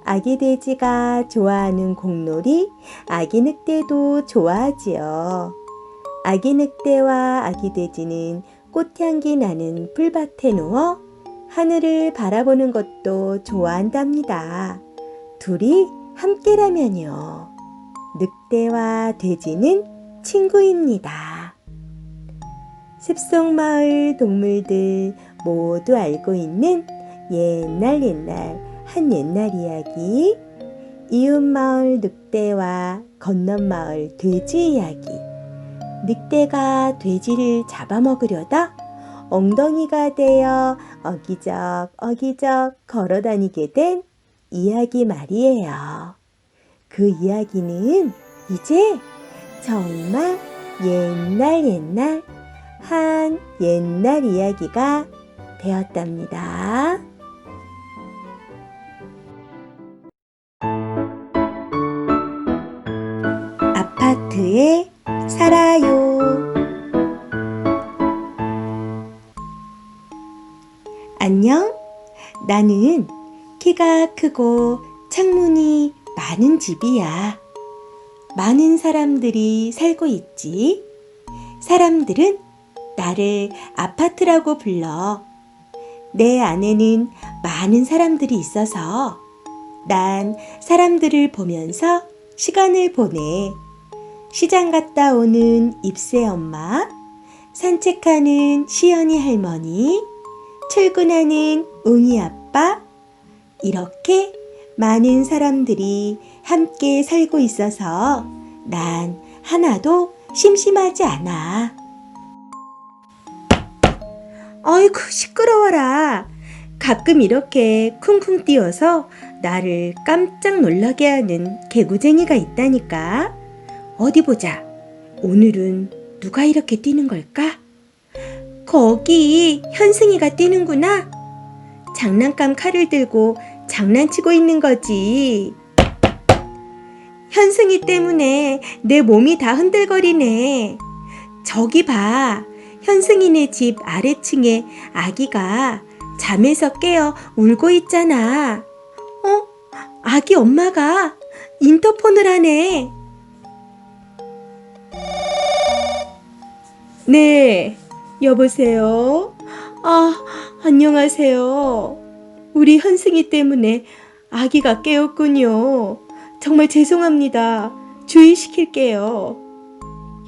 아기 돼지가 좋아하는 공놀이, 아기 늑대도 좋아하지요. 아기 늑대와 아기 돼지는 꽃향기 나는 풀밭에 누워 하늘을 바라보는 것도 좋아한답니다. 둘이 함께라면요. 늑대와 돼지는 친구입니다. 숲속마을 동물들 모두 알고 있는 옛날 한 옛날 이야기, 이웃마을 늑대와 건너마을 돼지 이야기. 늑대가 돼지를 잡아먹으려다 엉덩이가 되어 어기적 걸어다니게 된 이야기 말이에요. 그 이야기는 이제 정말 옛날 한 옛날 이야기가 되었답니다. 아파트에 살아요. 안녕? 나는 키가 크고 창문이 많은 집이야. 많은 사람들이 살고 있지. 사람들은 나를 아파트라고 불러. 내 안에는 많은 사람들이 있어서 난 사람들을 보면서 시간을 보내. 시장 갔다 오는 입새 엄마, 산책하는 시연이 할머니, 출근하는 웅이 아빠, 이렇게 많은 사람들이 함께 살고 있어서 난 하나도 심심하지 않아. 어이구, 시끄러워라. 가끔 이렇게 쿵쿵 뛰어서 나를 깜짝 놀라게 하는 개구쟁이가 있다니까. 어디 보자. 오늘은 누가 이렇게 뛰는 걸까? 거기 현승이가 뛰는구나. 장난감 칼을 들고 장난치고 있는 거지. 현승이 때문에 내 몸이 다 흔들거리네. 저기 봐. 현승이네 집 아래층에 아기가 잠에서 깨어 울고 있잖아. 아기 엄마가 인터폰을 하네. 네, 여보세요? 안녕하세요. 우리 현승이 때문에 아기가 깨었군요. 정말 죄송합니다. 주의시킬게요.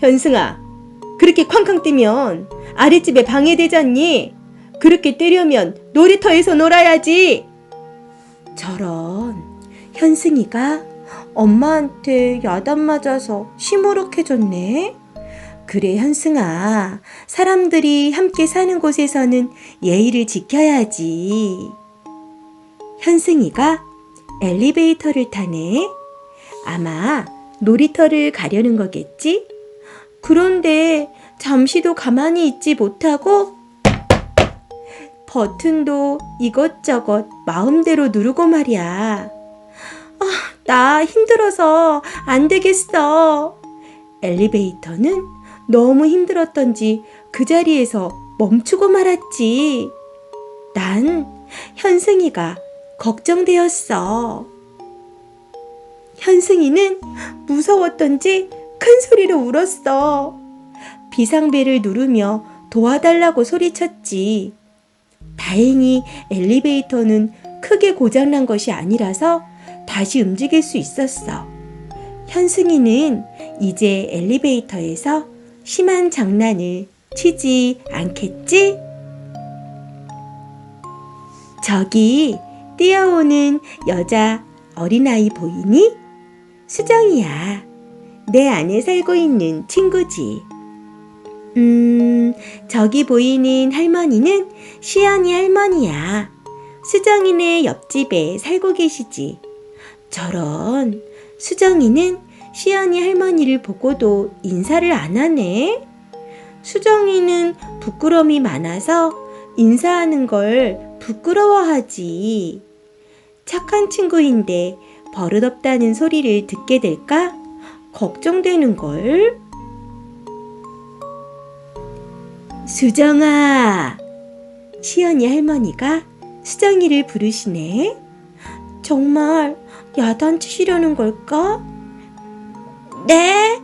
현승아, 그렇게 쾅쾅 뛰면 아랫집에 방해되잖니? 그렇게 뛰려면 놀이터에서 놀아야지. 저런, 현승이가 엄마한테 야단 맞아서 시무룩해졌네. 그래, 현승아. 사람들이 함께 사는 곳에서는 예의를 지켜야지. 현승이가 엘리베이터를 타네. 아마 놀이터를 가려는 거겠지? 그런데 잠시도 가만히 있지 못하고 버튼도 이것저것 마음대로 누르고 말이야. 나 힘들어서 안 되겠어. 엘리베이터는 너무 힘들었던지 그 자리에서 멈추고 말았지. 난 현승이가 걱정되었어. 현승이는 무서웠던지 큰 소리로 울었어. 비상벨을 누르며 도와달라고 소리쳤지. 다행히 엘리베이터는 크게 고장난 것이 아니라서 다시 움직일 수 있었어. 현승이는 이제 엘리베이터에서 심한 장난을 치지 않겠지? 저기 뛰어오는 여자 어린아이 보이니? 수정이야. 내 안에 살고 있는 친구지. 저기 보이는 할머니는 시연이 할머니야. 수정이네 옆집에 살고 계시지. 저런, 수정이는 시연이 할머니를 보고도 인사를 안 하네. 수정이는 부끄러움이 많아서 인사하는 걸 부끄러워하지. 착한 친구인데 버릇없다는 소리를 듣게 될까? 걱정되는걸. 수정아, 시연이 할머니가 수정이를 부르시네. 정말 야단치시려는 걸까? 네.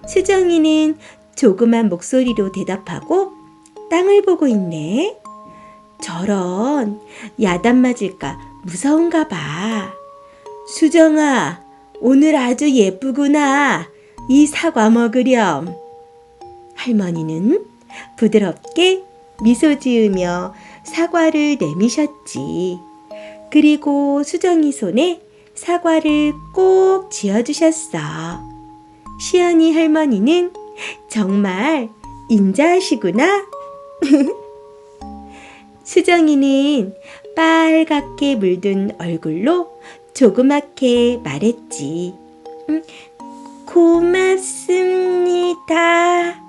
수정이는 조그만 목소리로 대답하고 땅을 보고 있네. 저런, 야단 맞을까 무서운가 봐. 수정아, 오늘 아주 예쁘구나. 이 사과 먹으렴. 할머니는 부드럽게 미소 지으며 사과를 내미셨지. 그리고 수정이 손에 사과를 꼭 쥐어주셨어. 시연이 할머니는 정말 인자하시구나. 수정이는 빨갛게 물든 얼굴로 조그맣게 말했지. 고맙습니다.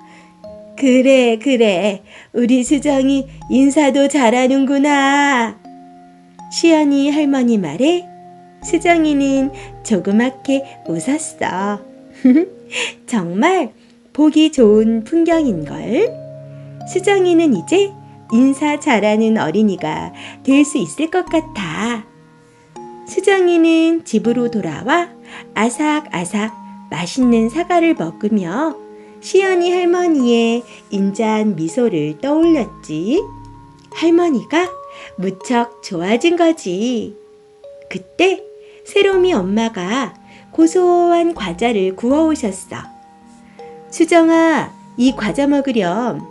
그래. 우리 수정이 인사도 잘하는구나. 시연이 할머니 말에 수정이는 조그맣게 웃었어. 정말 보기 좋은 풍경인걸. 수정이는 이제 인사 잘하는 어린이가 될 수 있을 것 같아. 수정이는 집으로 돌아와 아삭아삭 맛있는 사과를 먹으며 시연이 할머니의 인자한 미소를 떠올렸지. 할머니가 무척 좋아진 거지. 그때 새롬이 엄마가 고소한 과자를 구워오셨어. 수정아, 이 과자 먹으렴.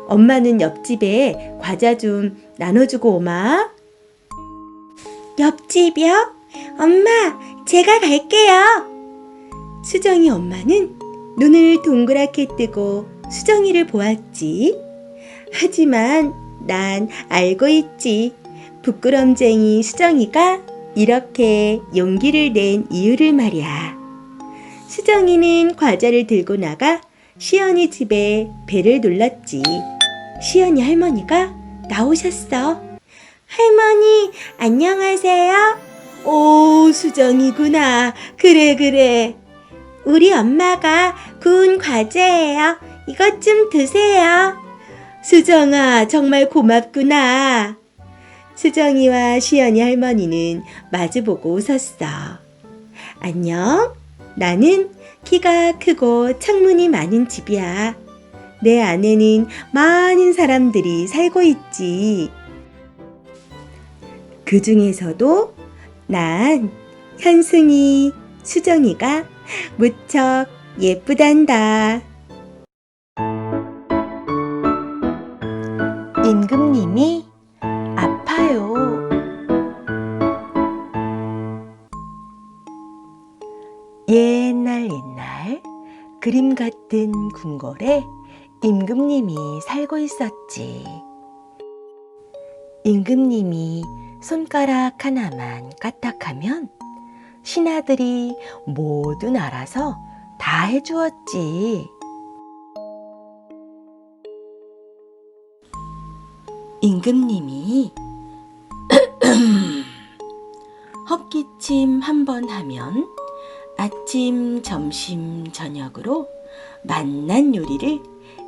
엄마는 옆집에 과자 좀 나눠주고 오마. 옆집이요? 엄마, 제가 갈게요. 수정이 엄마는 눈을 동그랗게 뜨고 수정이를 보았지. 하지만 난 알고 있지. 부끄럼쟁이 수정이가 이렇게 용기를 낸 이유를 말이야. 수정이는 과자를 들고 나가 시연이 집에 배를 눌렀지. 시연이 할머니가 나오셨어. 할머니, 안녕하세요. 오, 수정이구나. 그래. 우리 엄마가 구운 과자예요. 이것 좀 드세요. 수정아, 정말 고맙구나. 수정이와 시연이 할머니는 마주보고 웃었어. 안녕. 나는 키가 크고 창문이 많은 집이야. 내 안에는 많은 사람들이 살고 있지. 그 중에서도 난 현승이, 수정이가 무척 예쁘단다. 임금님이 아파요. 옛날 그림 같은 궁궐에 임금님이 살고 있었지. 임금님이 손가락 하나만 까딱하면 신하들이 모두 알아서 다 해주었지. 임금님이 헛기침 한 번 하면 아침, 점심, 저녁으로 맛난 요리를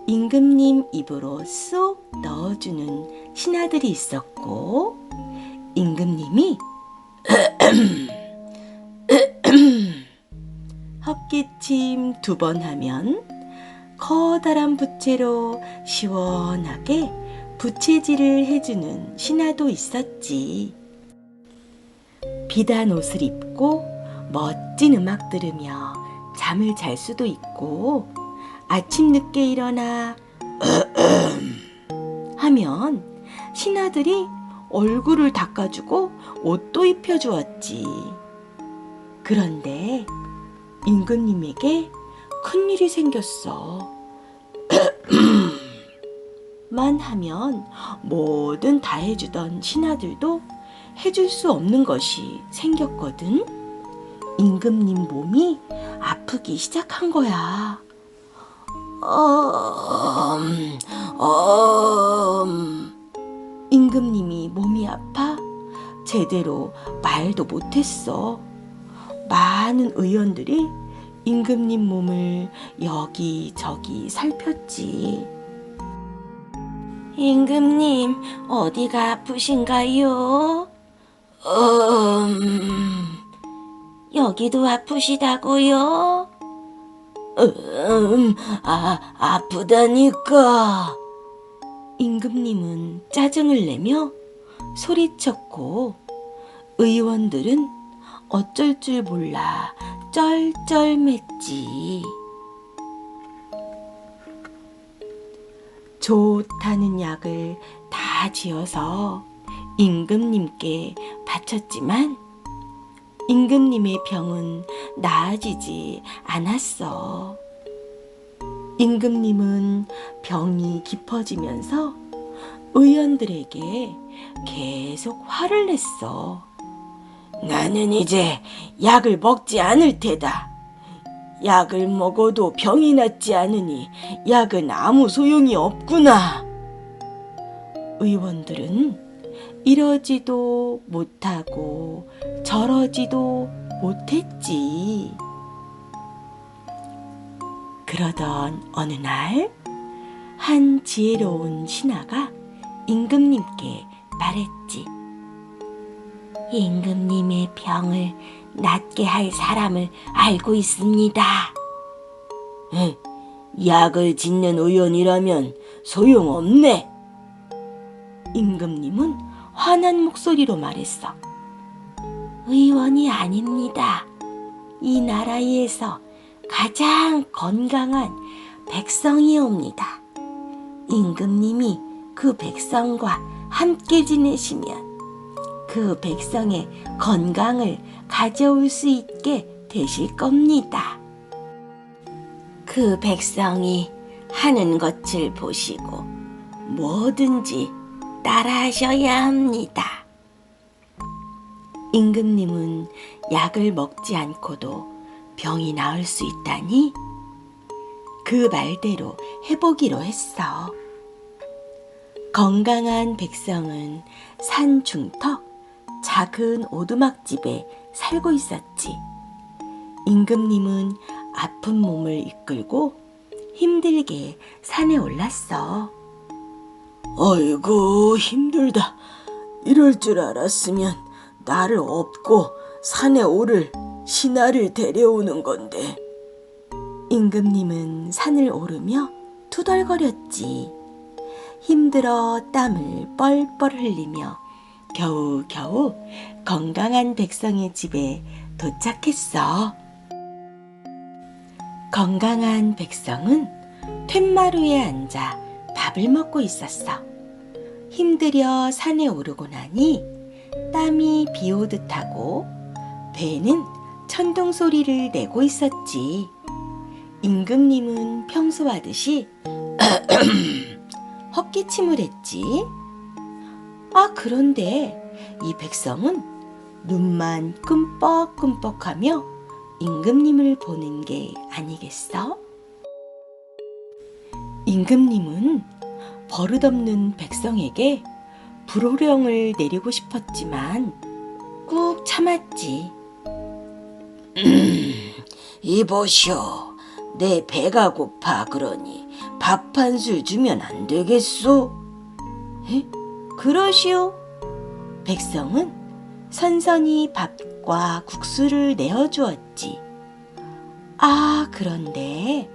임금님 입으로 쏙 넣어주는 신하들이 있었고, 임금님이 헛기침 2번 하면 커다란 부채로 시원하게 부채질을 해주는 신하도 있었지. 비단 옷을 입고 멋진 음악 들으며 잠을 잘 수도 있고, 아침 늦게 일어나 하면 신하들이 얼굴을 닦아주고 옷도 입혀주었지. 그런데 임금님에게 큰일이 생겼어. 만 하면 뭐든 다 해주던 신하들도 해줄 수 없는 것이 생겼거든. 임금님 몸이 아프기 시작한 거야. 임금님이 몸이 아파 제대로 말도 못했어. 많은 의원들이 임금님 몸을 여기저기 살폈지. 임금님, 어디가 아프신가요? 여기도 아프시다고요? 아프다니까. 임금님은 짜증을 내며 소리쳤고, 의원들은 어쩔 줄 몰라 쩔쩔맸지. 좋다는 약을 다 지어서 임금님께 바쳤지만 임금님의 병은 나아지지 않았어. 임금님은 병이 깊어지면서 의원들에게 계속 화를 냈어. 나는 이제 약을 먹지 않을 테다. 약을 먹어도 병이 낫지 않으니 약은 아무 소용이 없구나. 의원들은 이러지도 못하고 저러지도 못했지. 그러던 어느 날, 한 지혜로운 신하가 임금님께 말했지. 임금님의 병을 낫게 할 사람을 알고 있습니다. 약을 짓는 의원이라면 소용없네. 임금님은 화난 목소리로 말했어. 의원이 아닙니다. 이 나라에서 가장 건강한 백성이옵니다. 임금님이 그 백성과 함께 지내시면 그 백성의 건강을 가져올 수 있게 되실 겁니다. 그 백성이 하는 것을 보시고 뭐든지 따라하셔야 합니다. 임금님은 약을 먹지 않고도 병이 나을 수 있다니 그 말대로 해보기로 했어. 건강한 백성은 산 중턱 작은 오두막집에 살고 있었지. 임금님은 아픈 몸을 이끌고 힘들게 산에 올랐어. 아이고, 힘들다. 이럴 줄 알았으면 나를 업고 산에 오를 신하를 데려오는 건데. 임금님은 산을 오르며 투덜거렸지. 힘들어 땀을 뻘뻘 흘리며 겨우겨우 건강한 백성의 집에 도착했어. 건강한 백성은 툇마루에 앉아 밥을 먹고 있었어. 힘들여 산에 오르고 나니 땀이 비 오듯 하고 배는 천둥 소리를 내고 있었지. 임금님은 평소하듯이 헛기침을 했지. 그런데 이 백성은 눈만 끔뻑끔뻑하며 임금님을 보는 게 아니겠어? 임금님은 버릇없는 백성에게 불호령을 내리고 싶었지만 꾹 참았지. 이보시오, 내 배가 고파 그러니 밥 한 술 주면 안 되겠소? 그러시오. 백성은 선선히 밥과 국수를 내어주었지. 그런데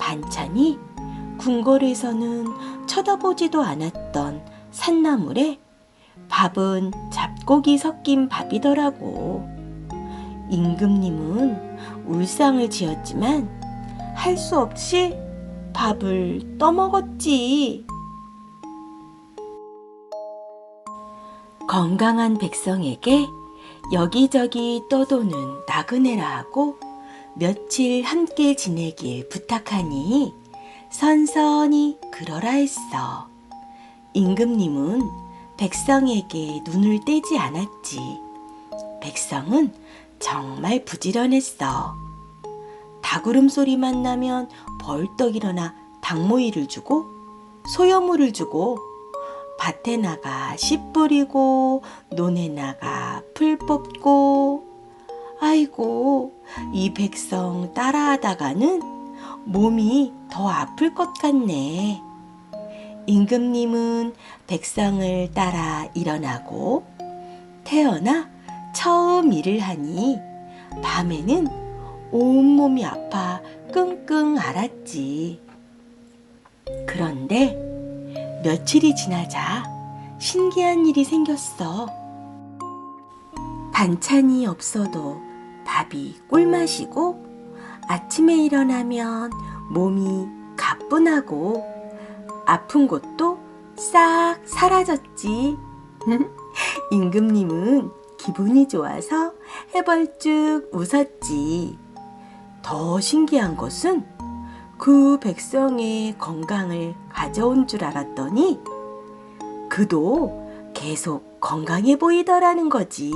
반찬이 궁궐에서는 쳐다보지도 않았던 산나물에 밥은 잡곡이 섞인 밥이더라고. 임금님은 울상을 지었지만 할 수 없이 밥을 떠먹었지. 건강한 백성에게 여기저기 떠도는 나그네라 하고 며칠 함께 지내길 부탁하니 선선히 그러라 했어. 임금님은 백성에게 눈을 떼지 않았지. 백성은 정말 부지런했어. 닭울음 소리만 나면 벌떡 일어나 닭모이를 주고 소여물을 주고 밭에 나가 씨 뿌리고 논에 나가 풀 뽑고. 아이고, 이 백성 따라하다가는 몸이 더 아플 것 같네. 임금님은 백성을 따라 일어나고 태어나 처음 일을 하니 밤에는 온몸이 아파 끙끙 앓았지. 그런데 며칠이 지나자 신기한 일이 생겼어. 반찬이 없어도 밥이 꿀맛이고 아침에 일어나면 몸이 가뿐하고 아픈 곳도 싹 사라졌지. 임금님은 기분이 좋아서 해벌쭉 웃었지. 더 신기한 것은 그 백성의 건강을 가져온 줄 알았더니 그도 계속 건강해 보이더라는 거지.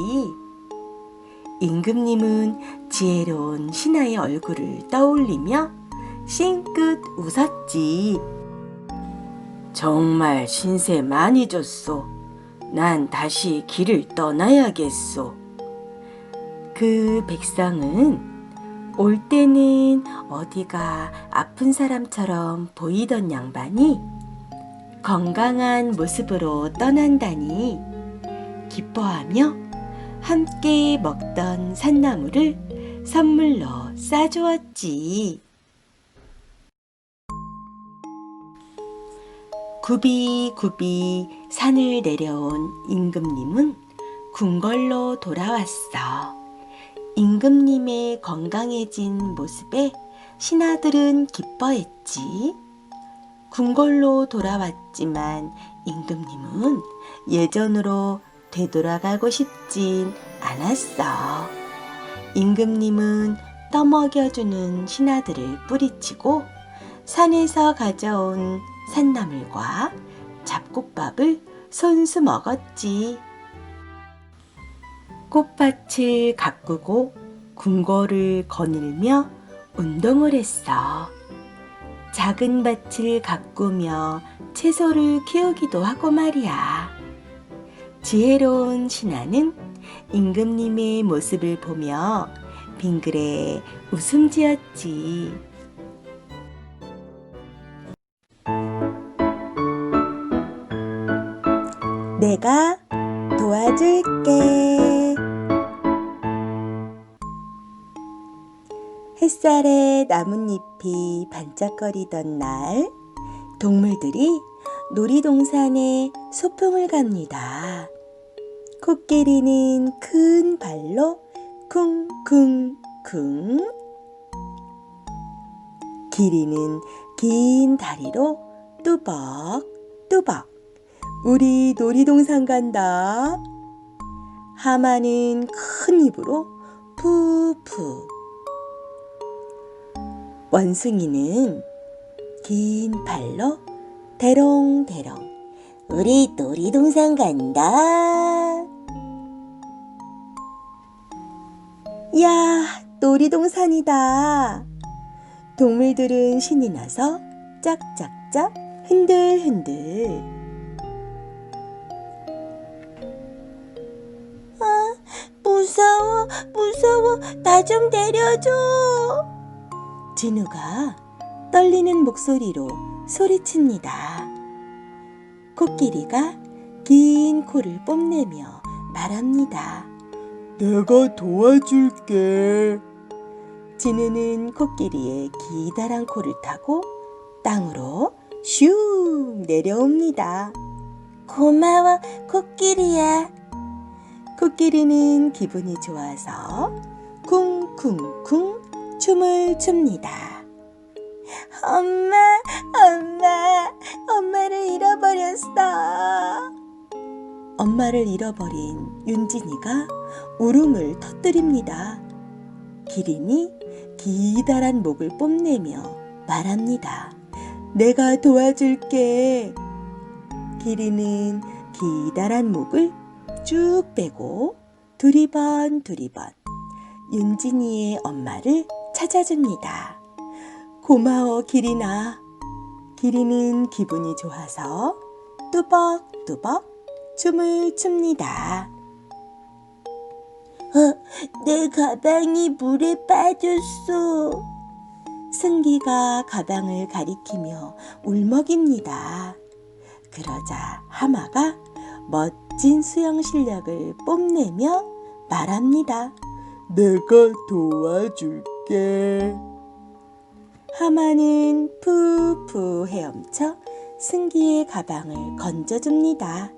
임금님은 지혜로운 신하의 얼굴을 떠올리며 싱긋 웃었지. 정말 신세 많이 졌소. 난 다시 길을 떠나야겠소. 그 백성은 올 때는 어디가 아픈 사람처럼 보이던 양반이 건강한 모습으로 떠난다니 기뻐하며 함께 먹던 산나물을 선물로 싸주었지. 굽이굽이 산을 내려온 임금님은 궁궐로 돌아왔어. 임금님의 건강해진 모습에 신하들은 기뻐했지. 궁궐로 돌아왔지만 임금님은 예전으로 되돌아가고 싶진 않았어. 임금님은 떠먹여주는 신하들을 뿌리치고 산에서 가져온 산나물과 잡곡밥을 손수 먹었지. 꽃밭을 가꾸고 궁궐을 거닐며 운동을 했어. 작은 밭을 가꾸며 채소를 키우기도 하고 말이야. 지혜로운 신하는 임금님의 모습을 보며 빙그레 웃음 지었지. 내가 도와줄게. 햇살에 나뭇잎이 반짝거리던 날, 동물들이 놀이동산에 소풍을 갑니다. 코끼리는 큰 발로 쿵쿵쿵, 기린은 긴 다리로 뚜벅뚜벅, 우리 놀이동산 간다. 하마는 큰 입으로 푸푸, 원숭이는 긴 발로 대롱대롱, 우리 놀이동산 간다. 야, 놀이동산이다. 동물들은 신이 나서 짝짝짝 흔들흔들. 아, 무서워, 나 좀 데려줘. 진우가 떨리는 목소리로 소리칩니다. 코끼리가 긴 코를 뽐내며 말합니다. 내가 도와줄게. 진우는 코끼리의 기다란 코를 타고 땅으로 슉 내려옵니다. 고마워, 코끼리야. 코끼리는 기분이 좋아서 쿵쿵쿵 춤을 춥니다. 엄마를 잃어버렸어. 엄마를 잃어버린 윤진이가 울음을 터뜨립니다. 기린이 기다란 목을 뽐내며 말합니다. 내가 도와줄게. 기린은 기다란 목을 쭉 빼고 두리번 윤진이의 엄마를 찾아줍니다. 고마워, 기린아. 기린은 기분이 좋아서 뚜벅뚜벅 춤을 춥니다. 내 가방이 물에 빠졌어. 승기가 가방을 가리키며 울먹입니다. 그러자 하마가 멋진 수영 실력을 뽐내며 말합니다. 내가 도와줄게. 하마는 푸푸 헤엄쳐 승기의 가방을 건져줍니다.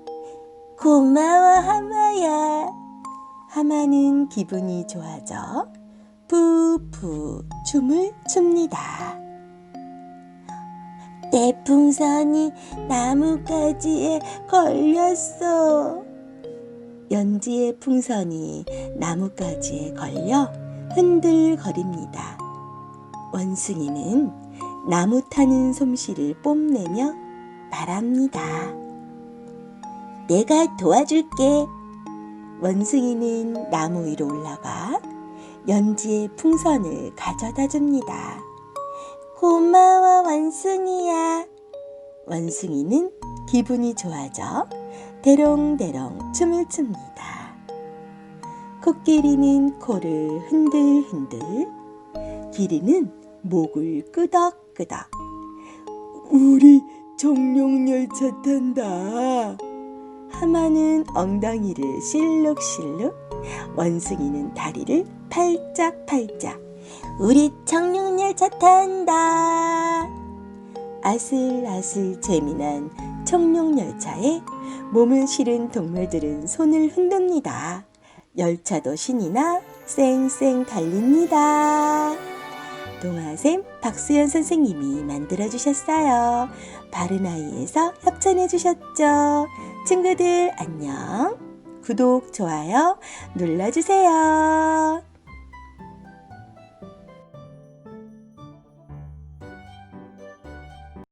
고마워, 하마야. 하마는 기분이 좋아져 푸푸 춤을 춥니다. 내 풍선이 나뭇가지에 걸렸어. 연지의 풍선이 나뭇가지에 걸려 흔들거립니다. 원숭이는 나무 타는 솜씨를 뽐내며 말합니다. 내가 도와줄게. 원숭이는 나무 위로 올라가 연지의 풍선을 가져다 줍니다. 고마워, 원숭이야. 원숭이는 기분이 좋아져 대롱대롱 춤을 춥니다. 코끼리는 코를 흔들흔들, 기린은 목을 끄덕끄덕. 우리 정룡열차 탄다. 하마는 엉덩이를 실룩실룩, 원숭이는 다리를 팔짝팔짝. 우리 청룡열차 탄다. 아슬아슬 재미난 청룡열차에 몸을 실은 동물들은 손을 흔듭니다. 열차도 신이 나 쌩쌩 달립니다. 동화샘 박수연 선생님이 만들어주셨어요. 바른아이에서 협찬해주셨죠. 친구들 안녕. 구독, 좋아요 눌러주세요.